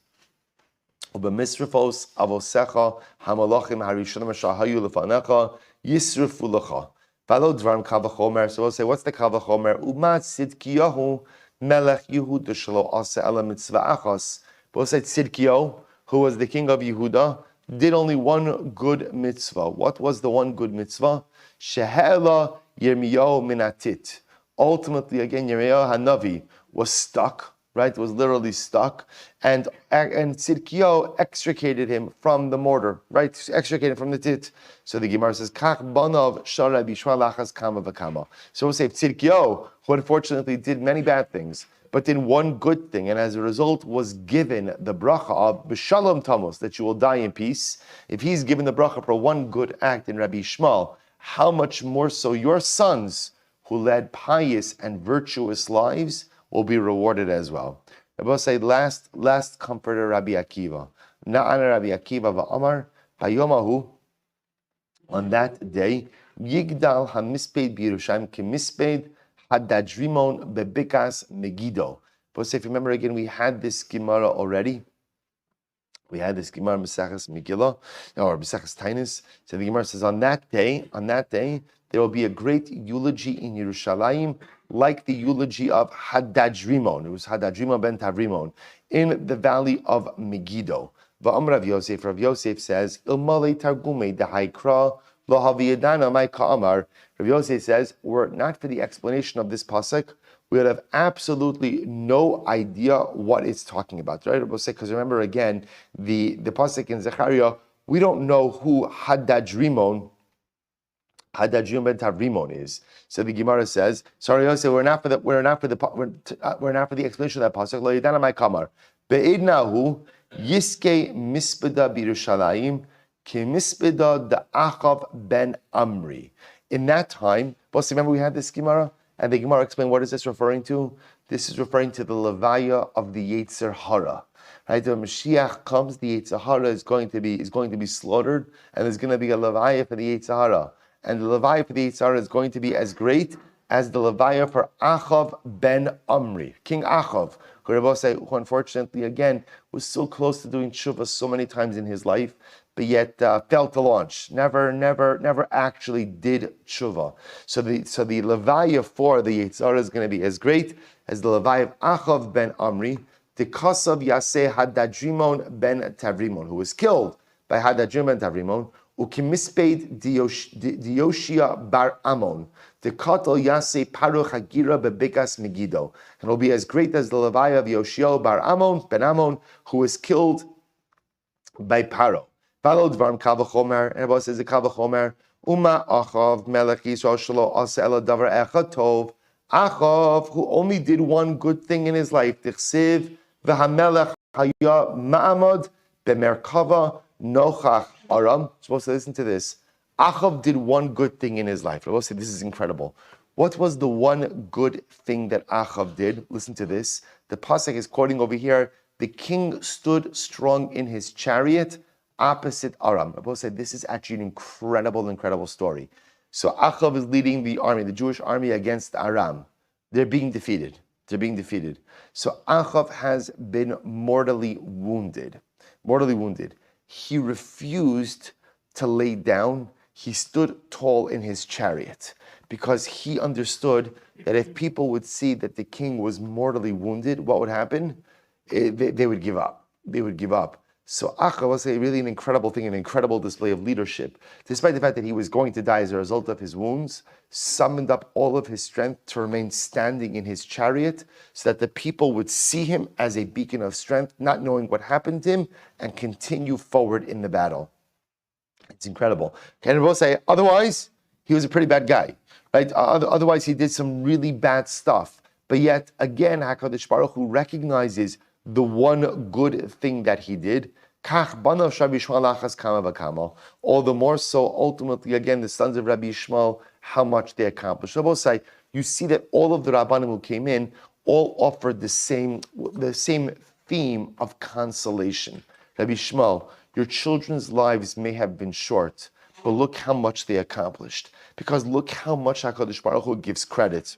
U'b'misrifos avosecha hamalachim harishonim shahayu lefanecha yisrifu lecha. V'alo dvarim kavachomer. Supposed to say what's the kavachomer? U'mat Tzidkiyahu melech Yehuda shelo asa ela mitzvah achas. Supposed to say Tzidkiyahu, who was the king of Yehuda, did only one good mitzvah. What was the one good mitzvah? Shehela Yirmiyahu minatit. Ultimately, again, Yirmiyahu Hanavi was stuck, right? Was literally stuck. And Tzidkiyahu extricated him from the mortar, right? Extricated from the tit. So the Gemara says, Kach banav shara bishma lachas kama v'kama. So we'll say Tzidkiyahu, who unfortunately did many bad things, but did one good thing, and as a result was given the bracha of b'shalom tamos, that you will die in peace. If he's given the bracha for one good act in Rabbi Shmuel, how much more so your sons, who led pious and virtuous lives, will be rewarded as well. Rabbi say last comforter Rabbi Akiva. Na'ana Rabbi Akiva va'amar bayomahu. On that day, yigdal hamisped b'Yerushalayim kemisped Hadadrimon bebikas Megiddo. But if you remember again, we had this Gemara already. We had this Gemara Mesachas Megillah, or Mesachas Tainus. So the Gemara says, on that day, there will be a great eulogy in Yerushalayim, like the eulogy of Hadadrimon. It was Hadadrimon ben Tavrimon in the valley of Megiddo. Va'am Rav Yosef says, Ilmale Targume dehaikra lo haviyadana mai ka'amar. Rav Yosef says, were it not for the explanation of this pasuk, we would have absolutely no idea what it's talking about, right? Because remember again, the pasuk in Zechariah, we don't know who Hadadrimon ben Tavrimon is. So the Gemara says, sorry, Yosef, we're not for the explanation of that pasuk. Lo yidana mai ka'amar be'idnahu yiske mispeda b'Yerushalayim ke mispeda da'achav ben Amri. In that time, boss, remember we had this Gemara, and the Gemara explained what is this referring to? This is referring to the levaya of the Yetzer Hara. Right? When Mashiach comes, the Yetzer Hara is going to be slaughtered, and there's going to be a levaya for the Yetzer Hara. And the levaya for the Yetzer Hara is going to be as great as the levaya for Achav ben Amri, King Achav, who unfortunately again was so close to doing tshuva so many times in his life, but yet failed to launch. Never actually did tshuva. So the levaya for the Yetzer Hara is going to be as great as the levaya of Achav ben Amri, the Kasav Yaseh Hadadrimon ben Tavrimon, who was killed by Hadadrimon ben Tavrimon, Ukimisped Dioshia bar Amon, the Katal Yaseh Paruch Hagira bebikas Megiddo, and will be as great as the levaya of Yoshio bar Amon ben Amon, who was killed by Paro. Follow Dvarim Kavachomer, and about says the Kavachomer, Uma Achav Melech Yisrael Shelo Asa Ela Davar Echad Tov. Achav, who only did one good thing in his life, Tichsiv v'Hamelech Haya Ma'amad b'Merkava Nochach Aram. Supposed to listen to this. Achav did one good thing in his life. I will say this is incredible. What was the one good thing that Achav did? Listen to this. The pasuk is quoting over here. The king stood strong in his chariot opposite Aram. I will say this is actually an incredible story. So Achav is leading the army, the Jewish army, against Aram. They're being defeated. So Achav has been mortally wounded. He refused to lay down. He stood tall in his chariot because he understood that if people would see that the king was mortally wounded, what would happen? They would give up. So Achav was really an incredible thing, an incredible display of leadership. Despite the fact that he was going to die as a result of his wounds, summoned up all of his strength to remain standing in his chariot so that the people would see him as a beacon of strength, not knowing what happened to him, and continue forward in the battle. It's incredible. Can we say, otherwise, he was a pretty bad guy, right? Otherwise, he did some really bad stuff. but yet again, HaKadosh Baruch Hu recognizes the one good thing that he did. All the more so, ultimately, again, the sons of Rabbi Yishmael, how much they accomplished. So both say, you see that all of the Rabbanim who came in all offered the same theme of consolation. Rabbi Yishmael, your children's lives may have been short, but look how much they accomplished. Because look how much HaKadosh Baruch Hu gives credit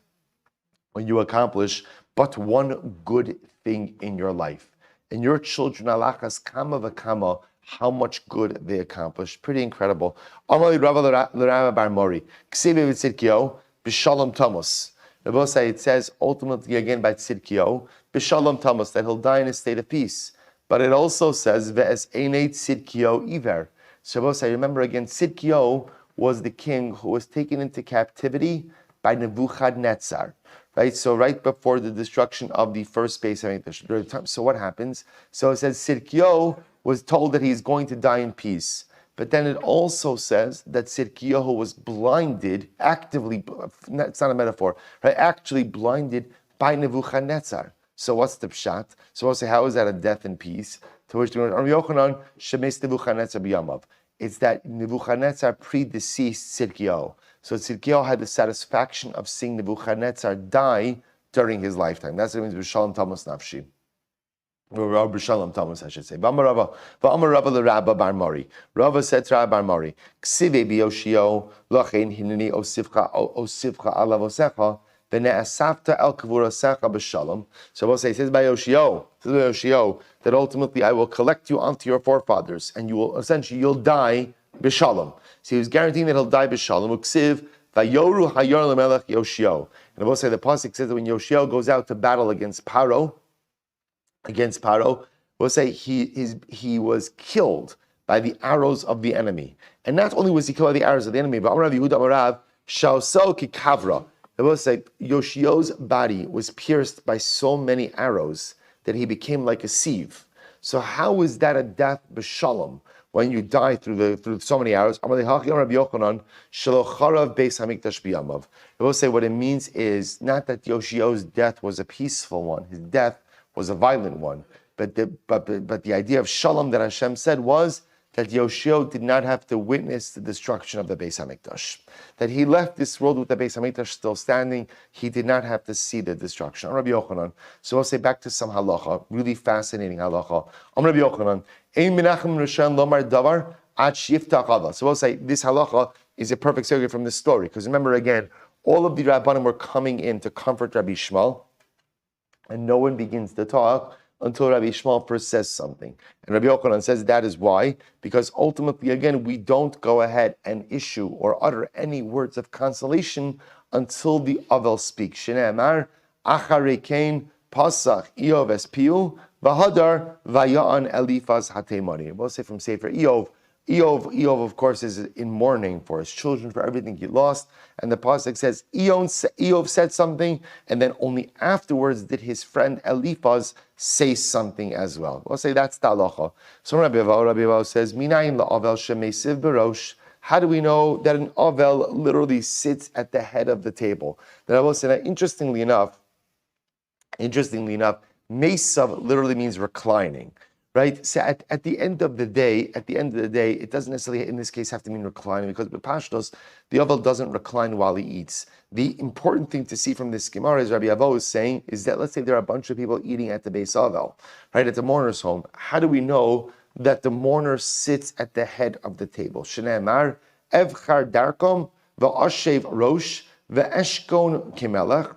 when you accomplish but one good thing in your life. And your children, alachas kama v'kama, how much good they accomplished. Pretty incredible. Amali Rava l'Rava bar Mori, Kseve v'tzidkio, b'shalom tamos. Rabbi say it says ultimately again by tzidkio, b'shalom tamos, that he'll die in a state of peace. But it also says ve'es einei tzidkio iver. So Rabbi say, remember again, Tzidkio was the king who was taken into captivity by Nebuchadnezzar. Right, so right before the destruction of the first Beis Hamikdash. So what happens? So it says Tzidkio was told that he's going to die in peace. But then it also says that Tzidkio was blinded, actively, it's not a metaphor, right? Actually blinded by Nebuchadnezzar. So what's the pshat? So we'll say, how is that a death in peace? To which it's that Nebuchadnezzar predeceased Tzidkio. So Tzidkio had the satisfaction of seeing Nebuchadnezzar die during his lifetime. That's what it means, B'shalom Tammuz Nafshi. Or B'shalom Tammuz, I should say. V'amar Rava l'Rabba bar Mori. Rava said to Rabba bar Mori, Ksive b'Yoshio, lochein hineni osivcha alav osecha, v'ne'asafta el kavurasecha b'shalom. So we'll say, it says by Yoshio, that ultimately I will collect you onto your forefathers, and you will, essentially, you'll die b'shalom. So he was guaranteeing that he'll die b'shalom. Uksiv vayoru hayor lemelech Yoshio. And I will say the pasuk says that when Yoshio goes out to battle against Paro, we'll say he was killed by the arrows of the enemy. And not only was he killed by the arrows of the enemy, but Amarav Yehuda Amarav shaosel kikavra. I will say Yoshio's body was pierced by so many arrows that he became like a sieve. So how is that a death b'shalom? When you die through so many arrows, I will say what it means is not that Yoshio's death was a peaceful one; his death was a violent one. But the idea of shalom that Hashem said was that Yoshio did not have to witness the destruction of the Beis Hamikdash. That he left this world with the Beis Hamikdash still standing. He did not have to see the destruction. Rabbi Yochanan. So I'll say back to some halacha, really fascinating halacha. Rabbi Yochanan. Ein Menachem Rishon lomar davar ad shiftach ava. So we'll say this halacha is a perfect segue from this story. Because remember again, all of the Rabbanim were coming in to comfort Rabbi Yishmael, and no one begins to talk until Rabbi Yishmael first says something. And Rabbi Yochanan says that is why, because ultimately, again, we don't go ahead and issue or utter any words of consolation until the Avel speaks. Shne'emar, acharei kain, pasach, Iyov espiu, v'hadar, vaya'an Elifaz hatemari. We'll say from Sefer Iyov, Iyov, of course, is in mourning for his children, for everything he lost. And the pasuk says, Iyov said something, and then only afterwards did his friend Eliphaz say something as well. We'll say that's the halacha. So Rabbi Avo says, Minayin la'avel shemesiv barosh. How do we know that an avel literally sits at the head of the table? That I will say that interestingly enough, mesav literally means reclining. Right? So at the end of the day, it doesn't necessarily, in this case, have to mean reclining, because with Pashtos, the Avel doesn't recline while he eats. The important thing to see from this Gemara, as Rabbi Avo is saying, is that let's say there are a bunch of people eating at the Beis Avel, right, at the mourner's home. How do we know that the mourner sits at the head of the table? Shne'emar, evchar darkom, v'ashev rosh, v'eshkon kimelech,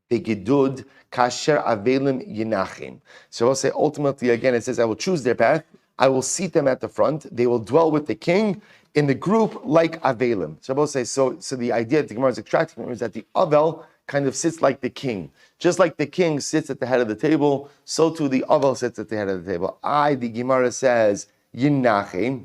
begidud, kasher avelim yinachim. So I'll say ultimately again, it says, I will choose their path, I will seat them at the front, they will dwell with the king in the group like avelim. So I'll say, so the idea that the Gemara is extracting from is that the avel kind of sits like the king. Just like the king sits at the head of the table, so too the avel sits at the head of the table. The Gemara says, yinachim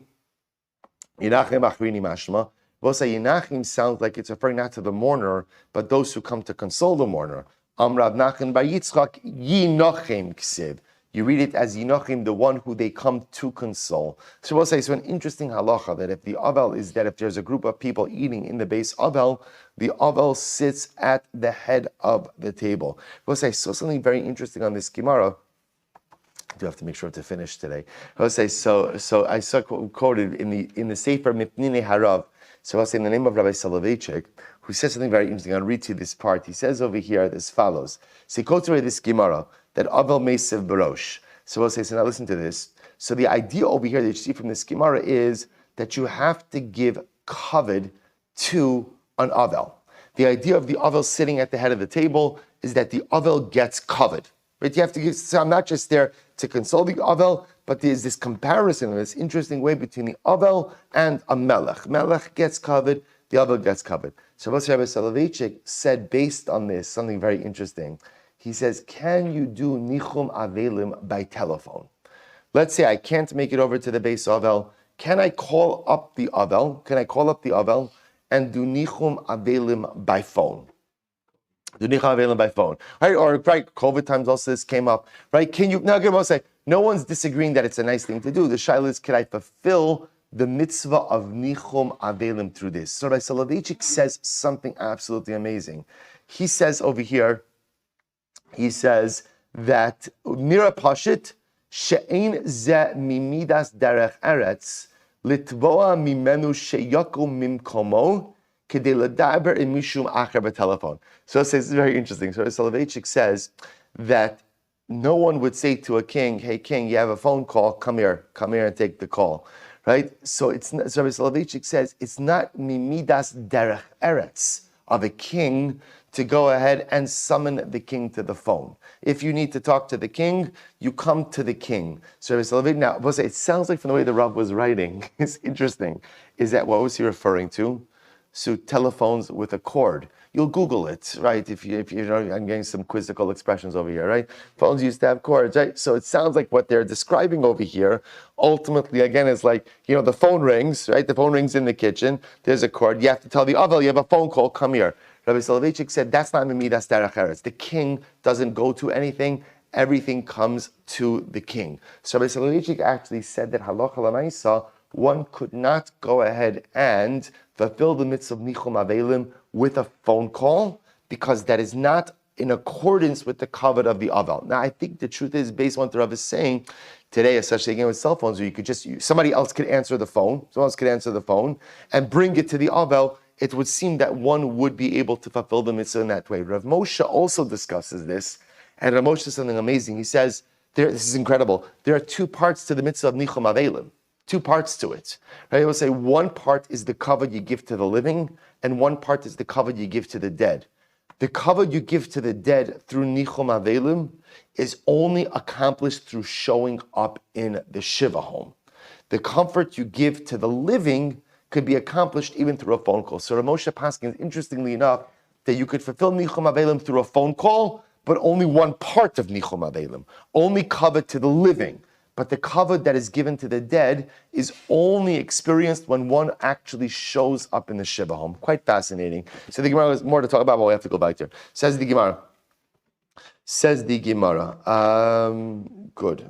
achrini mashma. We'll say Yinachim sounds like it's referring not to the mourner, but those who come to console the mourner. Rav Nachman bar Yitzchak, Yinochem ksiv. You read it as Yinochim, the one who they come to console. So we'll say, so an interesting halacha that if the avel is that if there's a group of people eating in the base avel, the avel sits at the head of the table. We'll say, so something very interesting on this Gemara. I do have to make sure to finish today. I'll say, so I saw quoted in the Sefer Mipnine Harav. So I'll say in the name of Rabbi Soloveitchik, who says something very interesting. I'll read to you this part. He says over here as follows. Sikotre this Gemara, that Avel Meisiv Barosh. So I'll say, so now listen to this. So the idea over here that you see from this Gemara is that you have to give kavod to an Avel. The idea of the Avel sitting at the head of the table is that the Avel gets kavod. Right? You have to give, so I'm not just there to console the Avel, but there's this comparison in this interesting way between the Avel and a Melech. Melech gets kavod, the Avel gets kavod. So Rabbi Soloveitchik said based on this something very interesting. He says, can you do nichum avelim by telephone? Let's say I can't make it over to the base Avel. Can I call up the Avel? Can I call up the Avel and do nichum avelim by phone? Do nichum avelim by phone, right? Or right, COVID times also this came up, right? Can you now? I'll say no one's disagreeing that it's a nice thing to do. The shaila is, can I fulfill the mitzvah of nichum avelim through this? So Rabbi Soloveitchik says something absolutely amazing. He says over here. He says that Nira Pashit she'ein ze mimidas derech eretz litvoa mimenu sheyakum mimkomo kedei ledaber in mishum acher b'telephone. So it says, it's very interesting. So Soloveitchik says that no one would say to a king, "Hey king, you have a phone call. Come here and take the call." Right? So it's so Soloveitchik says it's not mimidas derech eretz of a king to go ahead and summon the king to the phone. If you need to talk to the king, you come to the king. So now, it sounds like from the way the Rav was writing, it's interesting, is that what was he referring to? So telephones with a cord. You'll Google it, right? If you know, I'm getting some quizzical expressions over here, right? Phones used to have cords, right? So it sounds like what they're describing over here, ultimately, again, is like, the phone rings, right? The phone rings in the kitchen. There's a cord. You have to tell the Avel, you have a phone call, come here. Rabbi Soloveitchik said, that's not Mimidas Derech Eretz. The king doesn't go to anything. Everything comes to the king. So Rabbi Soloveitchik actually said that halacha l'maisa, one could not go ahead and fulfill the mitzvah of nichum avelim with a phone call, because that is not in accordance with the kavod of the avel. Now, I think the truth is, based on what the Rav is saying today, especially again with cell phones, where you could just somebody else could answer the phone, and bring it to the avel. It would seem that one would be able to fulfill the mitzvah in that way. Rav Moshe also discusses this, and Rav Moshe says something amazing. He says, this is incredible. There are two parts to the mitzvah of nichum avelim. Two parts to it. Right? He will say one part is the kavod you give to the living, and one part is the kavod you give to the dead. The kavod you give to the dead through nichum avelim is only accomplished through showing up in the shiva home. The comfort you give to the living could be accomplished even through a phone call. So Rav Moshe Paskin, interestingly enough, that you could fulfill nichum avelim through a phone call, but only one part of nichum avelim, only kavod to the living. But the kavod that is given to the dead is only experienced when one actually shows up in the shiva home. Quite fascinating. So the Gemara has more to talk about, but we have to go back there. Says the Gemara. Good.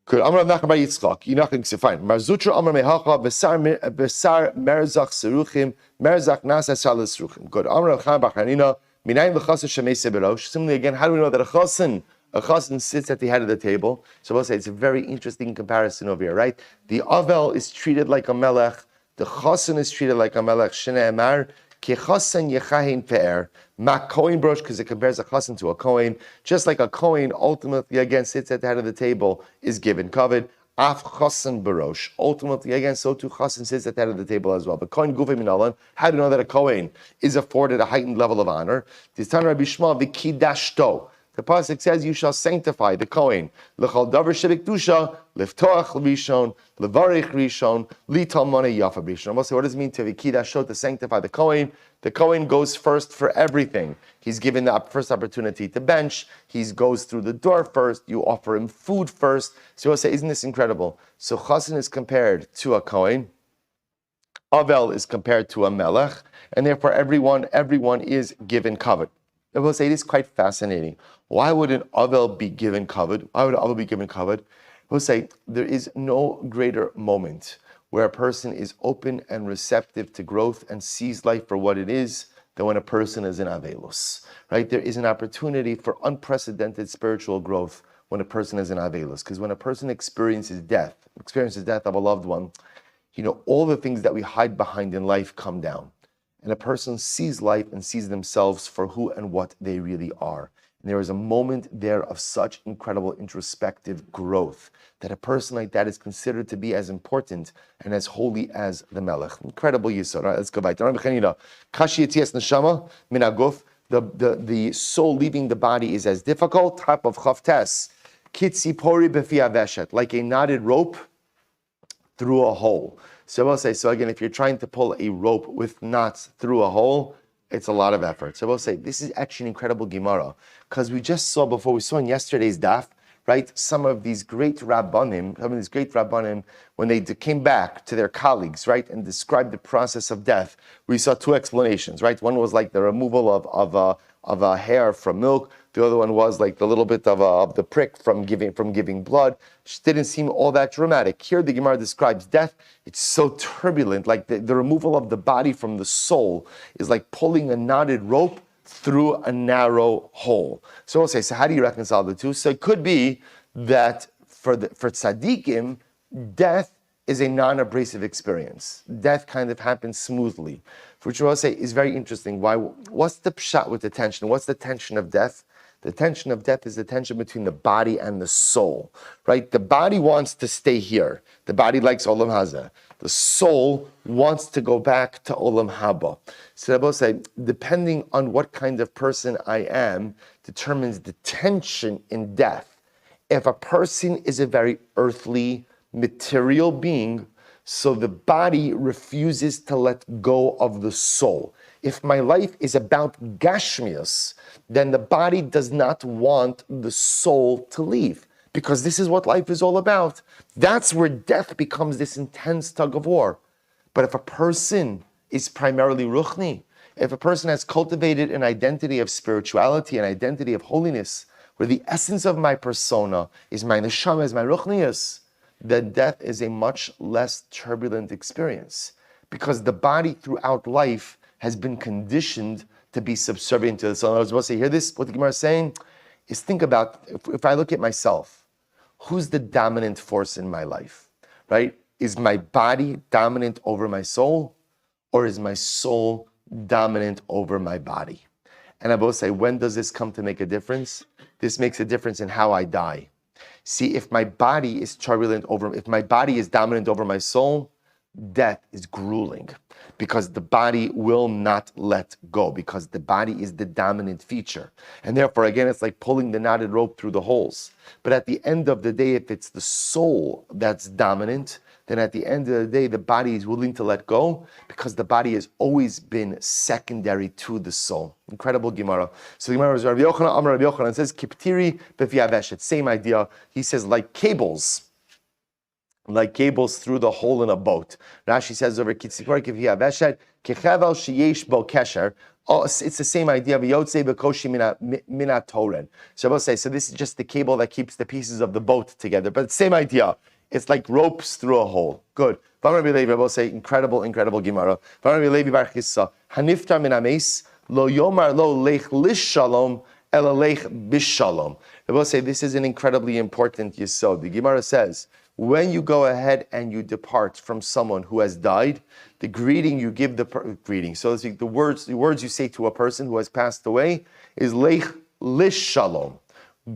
Good. Amar Rav Nachman bar Yitzchak. Yinachim fine. Marzutra Amar Mehacha Besar Merzach Seruchim Merzach Nasa Salas Seruchim. Good. Amar Rav Chaim bar Chanina Minayin L'Chasen Shemei Berosh. Similarly, again, how do we know that a chassan sits at the head of the table? So we'll say it's a very interesting comparison over here, right? The avel is treated like a melech. The chassan is treated like a melech. Shnei Amar ki chassan yechahin pe'er. Ma kohen brosh, because it compares a chassan to a kohen. Just like a kohen ultimately, again, sits at the head of the table, is given kavod. Af chassan barosh. Ultimately, again, so too chassan sits at the head of the table as well. But kohen gufei minalan. How do you know that a kohen is afforded a heightened level of honor? Tistan Rabbi Shmuel v'kidashto. The pasuk says, "You shall sanctify the Kohen. L'chal davar shebikdusha, liftoach rishon, levarich rishon, litalmone yafa rishon." I'm going to say, what does it mean to vikidashot, to sanctify the Kohen? The Kohen goes first for everything. He's given the first opportunity to bench. He goes through the door first. You offer him food first. So we'll say, isn't this incredible? So chassan is compared to a Kohen. Avel is compared to a melech, and therefore everyone is given kavod. I will say it is quite fascinating. Why would an Avel be given covered? Why would an Avel be given covered? I will say there is no greater moment where a person is open and receptive to growth and sees life for what it is than when a person is in Avelus, right? There is an opportunity for unprecedented spiritual growth when a person is in Avelus, because when a person experiences death of a loved one, all the things that we hide behind in life come down. And a person sees life and sees themselves for who and what they really are. And there is a moment there of such incredible introspective growth that a person like that is considered to be as important and as holy as the Melech. Incredible yisod. All right, let's go back. The soul leaving the body is as difficult. Top of Chavtes. Kitzi pori befi aveshet, like a knotted rope through a hole. So we'll say, so again, if you're trying to pull a rope with knots through a hole, it's a lot of effort. So we'll say, this is actually an incredible Gemara, because we saw in yesterday's daf, right, some of these great Rabbanim, when they came back to their colleagues, right, and described the process of death, we saw two explanations, right? One was like the removal of a hair from milk. The other one was like the little bit of the prick from giving blood. Which didn't seem all that dramatic. Here the Gemara describes death. It's so turbulent, like the removal of the body from the soul is like pulling a knotted rope through a narrow hole. So we'll say, so how do you reconcile the two? So it could be that for tzaddikim, death is a non-abrasive experience. Death kind of happens smoothly, which we'll say is very interesting. Why? What's the pshat with the tension? What's the tension of death? The tension of death is the tension between the body and the soul, right? The body wants to stay here. The body likes Olam Hazeh. The soul wants to go back to Olam Haba. So I will say, depending on what kind of person I am, determines the tension in death. If a person is a very earthly, material being, so the body refuses to let go of the soul. If my life is about Gashmius, then the body does not want the soul to leave, because this is what life is all about. That's where death becomes this intense tug of war. But if a person is primarily ruchni, if a person has cultivated an identity of spirituality, an identity of holiness, where the essence of my persona is my neshama, is my ruchnius, then death is a much less turbulent experience, because the body throughout life has been conditioned to be subservient to the soul. I was supposed to hear this. What the Gemara is saying is, think about, if I look at myself, who's the dominant force in my life, right? Is my body dominant over my soul, or is my soul dominant over my body? And I both say, when does this come to make a difference? This makes a difference in how I die. See, if my body is if my body is dominant over my soul, death is grueling, because the body will not let go, because the body is the dominant feature. And therefore, again, it's like pulling the knotted rope through the holes. But at the end of the day, if it's the soul that's dominant, then at the end of the day, the body is willing to let go, because the body has always been secondary to the soul. Incredible Gemara. So the Gemara is Rabbi Yochanan, Amar Rabbi Yochanan, says, Kiptiri befi aveshet. Same idea. He says, like cables through the hole in a boat. Rashi says over Kitzipor befi aveshet, kechevel sheyesh bo kesher. Oh, it's the same idea. V'yotzei b'koshi mina toren. So I will say, so this is just the cable that keeps the pieces of the boat together. But same idea. It's like ropes through a hole. Good. Rabbi Levi, I will say, incredible Gemara. Rabbi Levi bar Chissa, haniftar min ameis, lo yomar lo lech lish shalom, ela lech bishalom. I will say, this is an incredibly important yesod. The Gemara says, when you go ahead and you depart from someone who has died, the greeting you give greeting. So the words you say to a person who has passed away is lech lish shalom.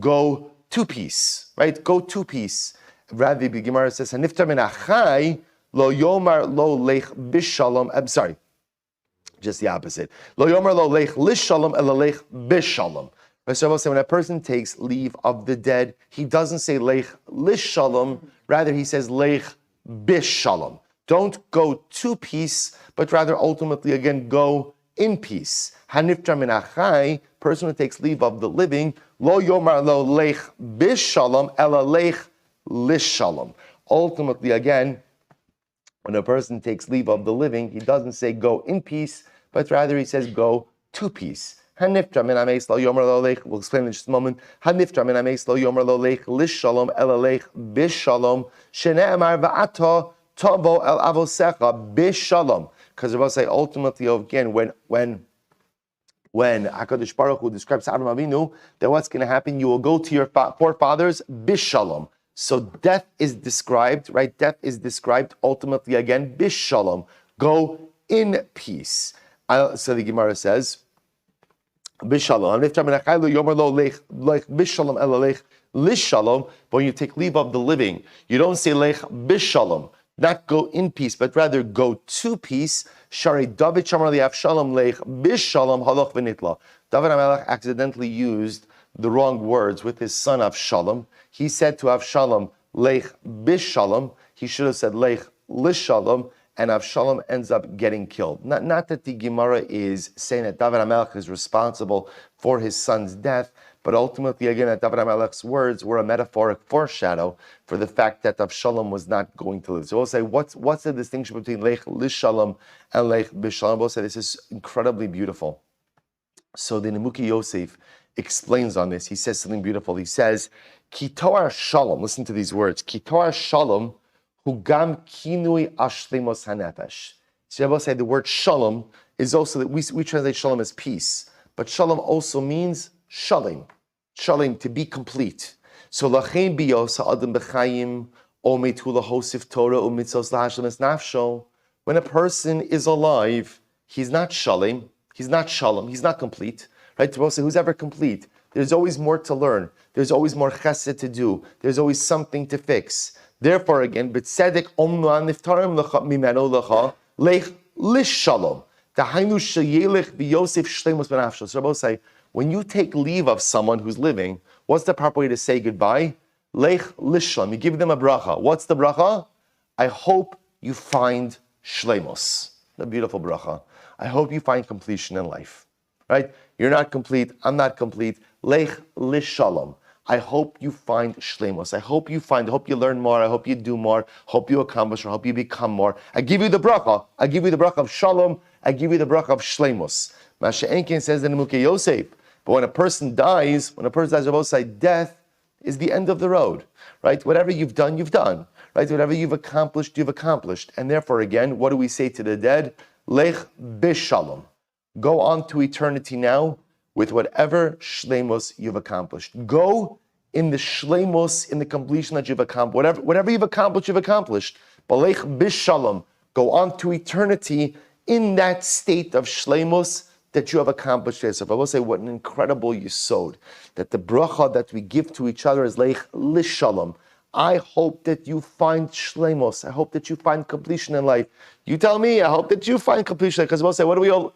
Go to peace, right? Go to peace. Rather, the Gemara says, "Haniftar min achai lo yomar lo lech bishalom." I'm sorry, just the opposite. Lo yomar lo lech lishalom ela lech bishalom. So when a person takes leave of the dead, he doesn't say lech lishalom. Rather, he says lech bishalom. Don't go to peace, but rather ultimately again go in peace. Haniftar min achai, person who takes leave of the living, lo yomar lo lech bishalom ela lech lishalom. Ultimately, again, when a person takes leave of the living, he doesn't say go in peace, but rather he says go to peace. Haniftra min ameis lo yomer lo lech. We'll explain in just a moment. Haniftra min ameis lo yomer lo lech lishalom el lech bishalom shene'emar va'ata tavo el avosecha bishalom. Because Rabbi say ultimately again when HaKadosh Baruch Hu describes Avraham Abenu, that what's going to happen? You will go to your forefathers bishalom. So death is described, right? Death is described ultimately again bishalom. Go in peace. So the Gemara says bishalom. But when you take leave of the living, you don't say lech bishalom, not go in peace, but rather go to peace. Shari David Shamar li Avshalom lech bishalom haloch v'nitla. David HaMelech accidentally used the wrong words with his son Avshalom. He said to Avshalom lech bishalom. He should have said lech lishalom, and Avshalom ends up getting killed. Not that the Gemara is saying that David HaMelech is responsible for his son's death, but ultimately, again, that David HaMelech's words were a metaphoric foreshadow for the fact that Avshalom was not going to live. So we'll say, what's the distinction between Lech Lishalom and Lech Bishalom? We'll say this is incredibly beautiful. So the Nemuki Yosef explains on this. He says something beautiful. He says, Ki TORAH Shalom, listen to these words, Ki TORAH Shalom, hu gam kinui ashlimos hanefesh. So Rebbe said the word Shalom is also, that we translate Shalom as peace, but Shalom also means Shalom, to be complete. So lachein biyos ha'adam b'chayim ometu lahosif Torah u'mitzos lahashlim es nafsho. When a person is alive, he's not Shalom, he's not complete. Right? To say who's ever complete? There's always more to learn. There's always more chesed to do. There's always something to fix. Therefore, again, b'tzedek omnu aniftarim lecha mimeno lecha lech lishalom. Dahainu sheyelech b'yosef shleimus b'nafsho. So Rabbi say, when you take leave of someone who's living, what's the proper way to say goodbye? Lech lishalom. You give them a bracha. What's the bracha? I hope you find shleimus. The beautiful bracha. I hope you find completion in life. Right? You're not complete. I'm not complete. Lech lishalom. I hope you find shleimus. I hope you learn more. I hope you do more. Hope you accomplish more. Hope you become more. I give you the bracha. I give you the bracha of shalom. I give you the bracha of shleimus. Masha Enkin says in Nemuki Yosef, but when a person dies, Rabbi say, death is the end of the road. Right? Whatever you've done, you've done. Right? Whatever you've accomplished, you've accomplished. And therefore, again, what do we say to the dead? Lech bishalom. Go on to eternity now with whatever shleimus you've accomplished. Go in the shleimus, in the completion that you've accomplished. Whatever you've accomplished. Balech bishalom. Go on to eternity in that state of shleimus that you have accomplished yourself. I will say, what an incredible yesod, that the bracha that we give to each other is lech lishalom. I hope that you find shleimus. I hope that you find completion in life. You tell me, I hope that you find completion. Because we'll say, what are we all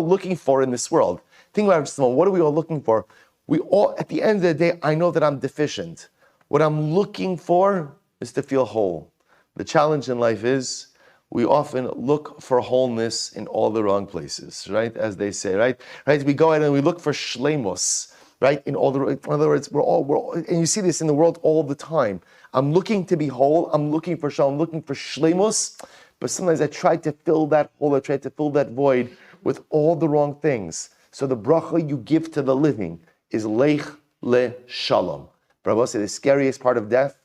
looking for in this world? Think about it just a moment. What are we all looking for? We all, at the end of the day, I know that I'm deficient. What I'm looking for is to feel whole. The challenge in life is we often look for wholeness in all the wrong places, right? As they say, right? We go out and we look for shleimus, right? In other words, we're all, and you see this in the world all the time. I'm looking to be whole. I'm looking for shalom. I'm looking for shleimus. But sometimes I try to fill that hole. I try to fill that void with all the wrong things. So the bracha you give to the living is lech le shalom. But I will say the scariest part of death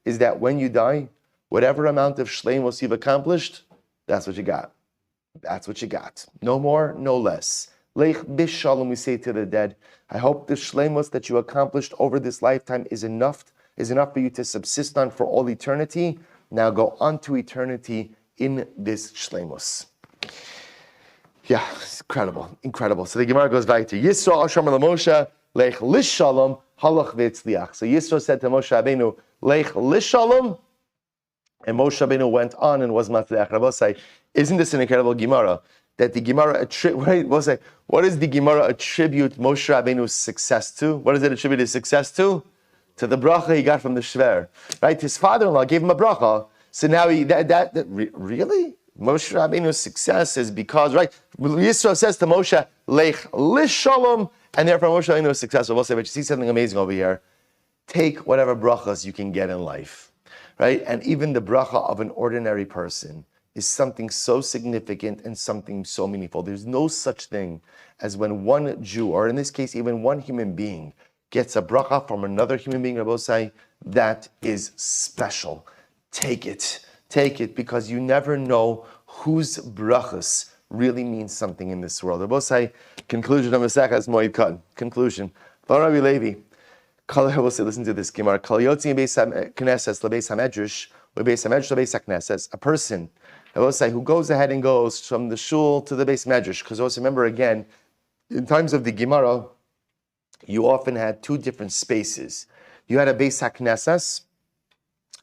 is that when you die, whatever amount of shleimus you've accomplished, that's what you got. That's what you got. No more, no less. Lech bishalom, we say to the dead. I hope the shleimus that you accomplished over this lifetime is enough for you to subsist on for all eternity. Now go on to eternity in this shleimus. Yeah, it's incredible. So the Gemara goes back to Yisro Asham Moshe lech lishalom halach v'etzliach. So Yisro said to Moshe Abenu lech lishalom, and Moshe Abenu went on and was matzliach. Rabbi say, isn't this an incredible Gemara? That the Gemara what does the Gemara attribute Moshe Rabbeinu's success to? What does it attribute his success to? To the bracha he got from the shver. Right? His father-in-law gave him a bracha. So now really? Moshe Rabbeinu's success is because, right? Yisro says to Moshe, lech lishalom, and therefore Moshe Rabbeinu is successful. We'll say, but you see something amazing over here. Take whatever brachas you can get in life, right? And even the bracha of an ordinary person is something so significant and something so meaningful. There's no such thing as when one Jew, or in this case, even one human being, gets a bracha from another human being, Rabbi say, that is special. Take it, because you never know whose brachas really means something in this world. Rabbi say, conclusion of Masechas Moed Kattan. Conclusion. Rabbi Levi, we'll say, listen to this Gemara. A person, I will say, who goes ahead and goes from the shul to the Beis Medrash, because also remember again, in times of the Gemara, you often had two different spaces. You had a Beis HaKnesses,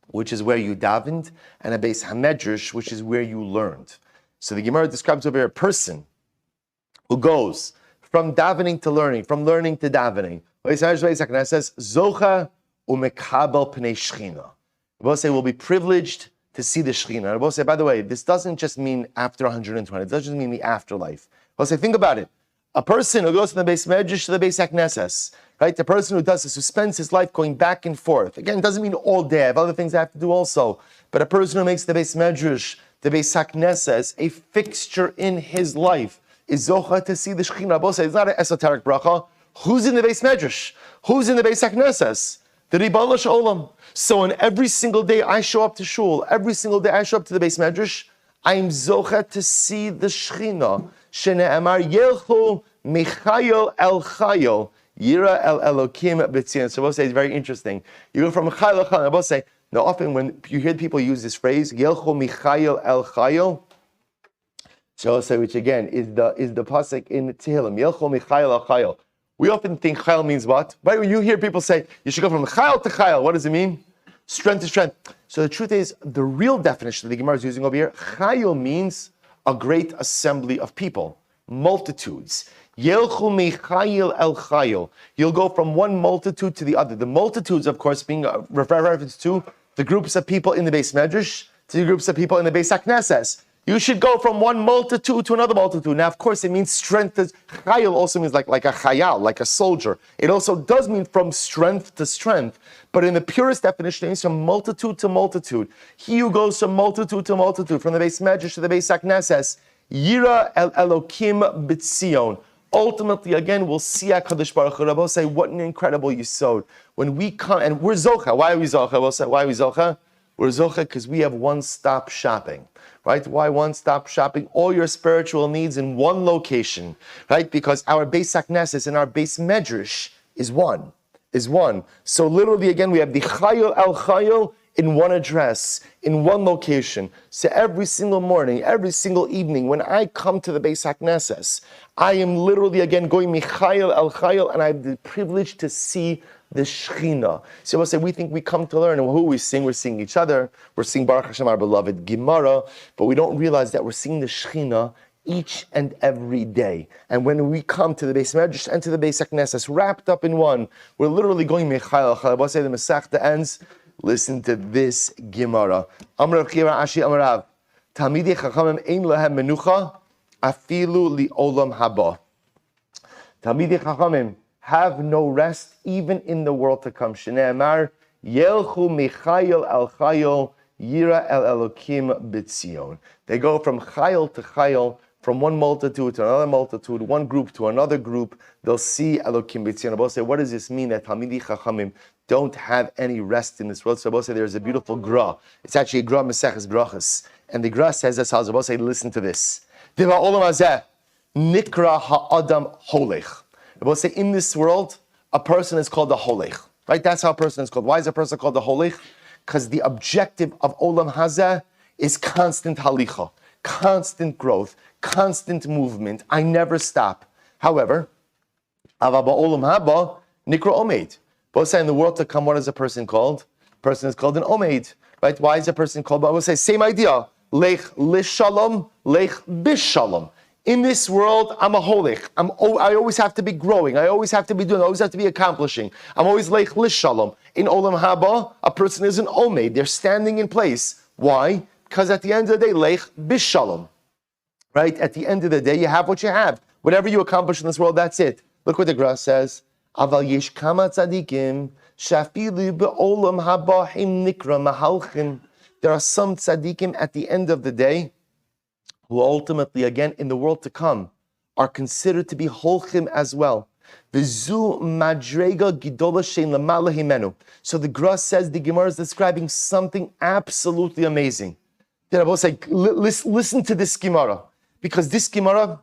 which is where you davened, and a Beis HaMedrash, which is where you learned. So the Gemara describes over here a person who goes from davening to learning, from learning to davening. Beis HaKnesses, Zocha u'mekabel pnei Shechina. We'll say, will be privileged to see the Shechina. We'll say, by the way, this doesn't just mean after 120. It doesn't mean the afterlife. We'll say, think about it. A person who goes from the Beis Medrash to the Beis HaKnesses, right? The person who does this, who spends his life going back and forth. Again, it doesn't mean all day. I have other things I have to do also. But a person who makes the Beis Medrash, the Beis HaKnesses, a fixture in his life, is zocha to see the Shechina. We'll say, it's not an esoteric bracha. Who's in the Beis Medrash? Who's in the Beis HaKnesses? The Ribbono Shel Olam. So on every single day I show up to shul, every single day I show up to the Beis Medrash, I am zocha to see the Shechina. Shene'emar Yelchu Michayil El Chayil Yira El Elokim B'tzion. So we'll say it's very interesting. You go from Chayil El Chayil. I will say, now often when you hear people use this phrase, Yelchu Michayil El Chayil, so I'll say, which again is the pasuk in Tehillim, Yelchu Michayil El Chayil. We often think Chayil means what? Right? When you hear people say, you should go from Chayil to Chayil, what does it mean? Strength to strength. So the truth is, the real definition that the Gemara is using over here, Chayil means a great assembly of people, multitudes. Yelchu Michayil El Chayil. You'll go from one multitude to the other. The multitudes, of course, being a reference to the groups of people in the Beis Medrash, to the groups of people in the Beis HaKnesses. You should go from one multitude to another multitude. Now, of course, it means strength. Chayil also means like a chayal, like a soldier. It also does mean from strength to strength. But in the purest definition, it means from multitude to multitude. He who goes from multitude to multitude, from the Beis Medrash to the Beis HaKnesses, Yira El Elokim B'tzion. Ultimately, again, we'll see HaKadosh Baruch Hu. Rabbi say, what an incredible yisod. When we come, and we're zocha. Why are we zocha? We'll say, why are we zocha? We're zocha because we have one-stop shopping. Right? Why one-stop shopping? All your spiritual needs in one location, right? Because our Beis HaKnesses and our Beis Medrash is one. So literally, again, we have the Chayil El Chayil in one address, in one location. So every single morning, every single evening, when I come to the Beis HaKnesses, I am literally, again, going Michayil El Chayil, and I have the privilege to see the Shechina. So we'll say, we think we come to learn, and who we sing? We're singing each other. We're singing Baruch Hashem, our beloved Gemara, but we don't realize that we're singing the Shechina each and every day. And when we come to the Beis Medrash and to the Beis HaKnesses, wrapped up in one, we're literally going Michayil Chayil. We'll say the Masechta ends. Listen to this Gemara. Amar Chira Ashi Amarav. Talmidei Chachamim ein lahem menucha afilu li'olam haba. Talmidei Chachamim have no rest even in the world to come. Shne'emar Yelchu Michayil El Chayil Yira El Elokim B'tzion. They go from Chayil to Chayil, from one multitude to another multitude, one group to another group. They'll see Elokim B'tzion. Abba say, what does this mean that Talmidei Chachamim don't have any rest in this world? So Abba say, there's a beautiful gra. It's actually a gra Maseches Brachas, and the gra says this. Abba say, listen to this. Diva Olam Hazeh Nikra Ha'adam Holech. We'll say in this world, a person is called a holech. Right? That's how a person is called. Why is a person called a holech? Because the objective of Olam Hazeh is constant halicha, constant growth, constant movement. I never stop. However, Avaba Olam Haba Nikra Omed. We'll say in the world to come, what is a person called? A person is called an Omed. Right? Why is a person called? But we'll say same idea. Lech lishalom, lech bishalom. In this world, I'm a holech. I always have to be growing. I always have to be doing. I always have to be accomplishing. I'm always leich lishalom. In olam haba, a person is an omed. They're standing in place. Why? Because at the end of the day, leich bishalom. Right? At the end of the day, you have what you have. Whatever you accomplish in this world, that's it. Look what the Gemara says. Aval yesh kama tzadikim shafilu be'olam haba him nikra mahalchim. There are some tzadikim at the end of the day. who ultimately, again, in the world to come, are considered to be holchim as well. V'zu madrega gidola shein lamala himenu. So the Gra says, the Gemara is describing something absolutely amazing. That I will say, listen to this Gemara, because this Gemara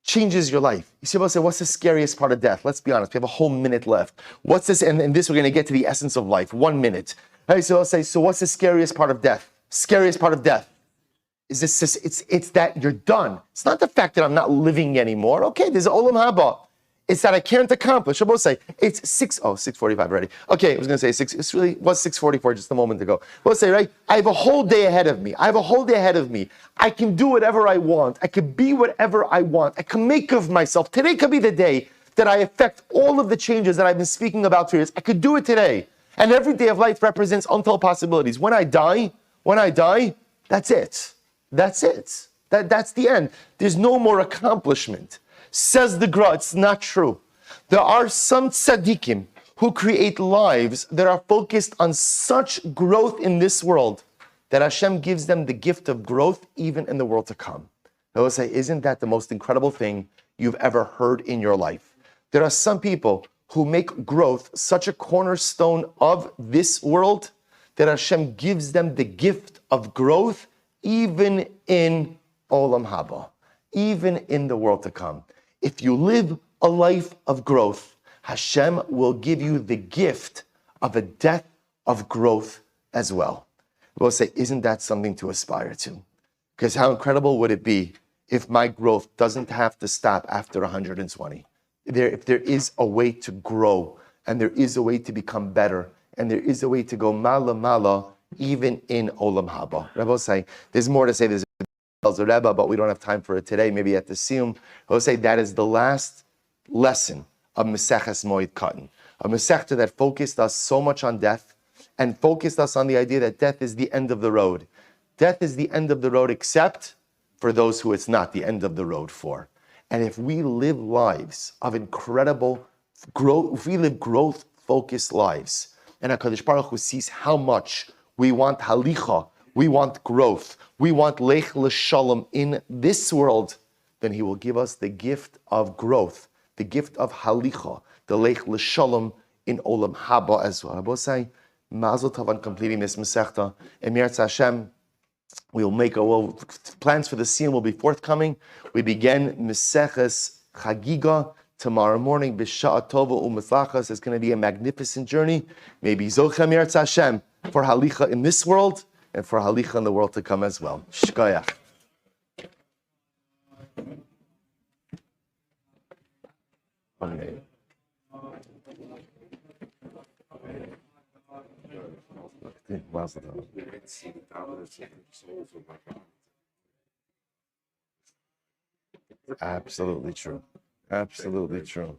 changes your life. You see, I will say, what's the scariest part of death? Let's be honest, we have a whole minute left. What's this? And this, we're going to get to the essence of life. 1 minute. Right, so I'll say, so what's the scariest part of death? Scariest part of death is this, it's that you're done. It's not the fact that I'm not living anymore. Okay, there's olam haba. It's that I can't accomplish. I will say, it's 6:45 already. Okay, I was going to say 6, it really was 6:44 just a moment ago. We'll say, right, I have a whole day ahead of me. I can do whatever I want. I can be whatever I want. I can make of myself. Today could be the day that I affect all of the changes that I've been speaking about for years. I could do it today. And every day of life represents untold possibilities. When I die, that's it. That's it. That's the end. There's no more accomplishment. Says the Gra, it's not true. There are some tzaddikim who create lives that are focused on such growth in this world that Hashem gives them the gift of growth even in the world to come. I will say, isn't that the most incredible thing you've ever heard in your life? There are some people who make growth such a cornerstone of this world that Hashem gives them the gift of growth even in Olam Haba, even in the world to come. If you live a life of growth, Hashem will give you the gift of a death of growth as well. We'll say, isn't that something to aspire to? Because how incredible would it be if my growth doesn't have to stop after 120? If there is a way to grow, and there is a way to become better, and there is a way to go mala, even in Olam Haba. Rebbe will say, there's more to say, there's Rebbe, but we don't have time for it today, maybe at the Siyum. I will say that is the last lesson of Maseches Moed Kattan, a Masechta that focused us so much on death, and focused us on the idea that death is the end of the road. Death is the end of the road, except for those who it's not the end of the road for. And if we live lives of incredible growth, if we live growth-focused lives, and HaKadosh Baruch Hu sees how much we want halicha, we want growth, we want lech l'shalom in this world, then He will give us the gift of growth, the gift of halicha, the lech l'shalom in Olam Haba as well. I will say, Mazel Tov on completing this Masechta. Emir Hashem, plans for the Siyum will be forthcoming. We begin Maseches Chagiga tomorrow morning. B'sha'a tova u'metzlachas. It's going to be a magnificent journey. Maybe Zochem Emir Hashem for halicha in this world and for halicha in the world to come as well. Shkoyach. Amen. Absolutely true. Absolutely true.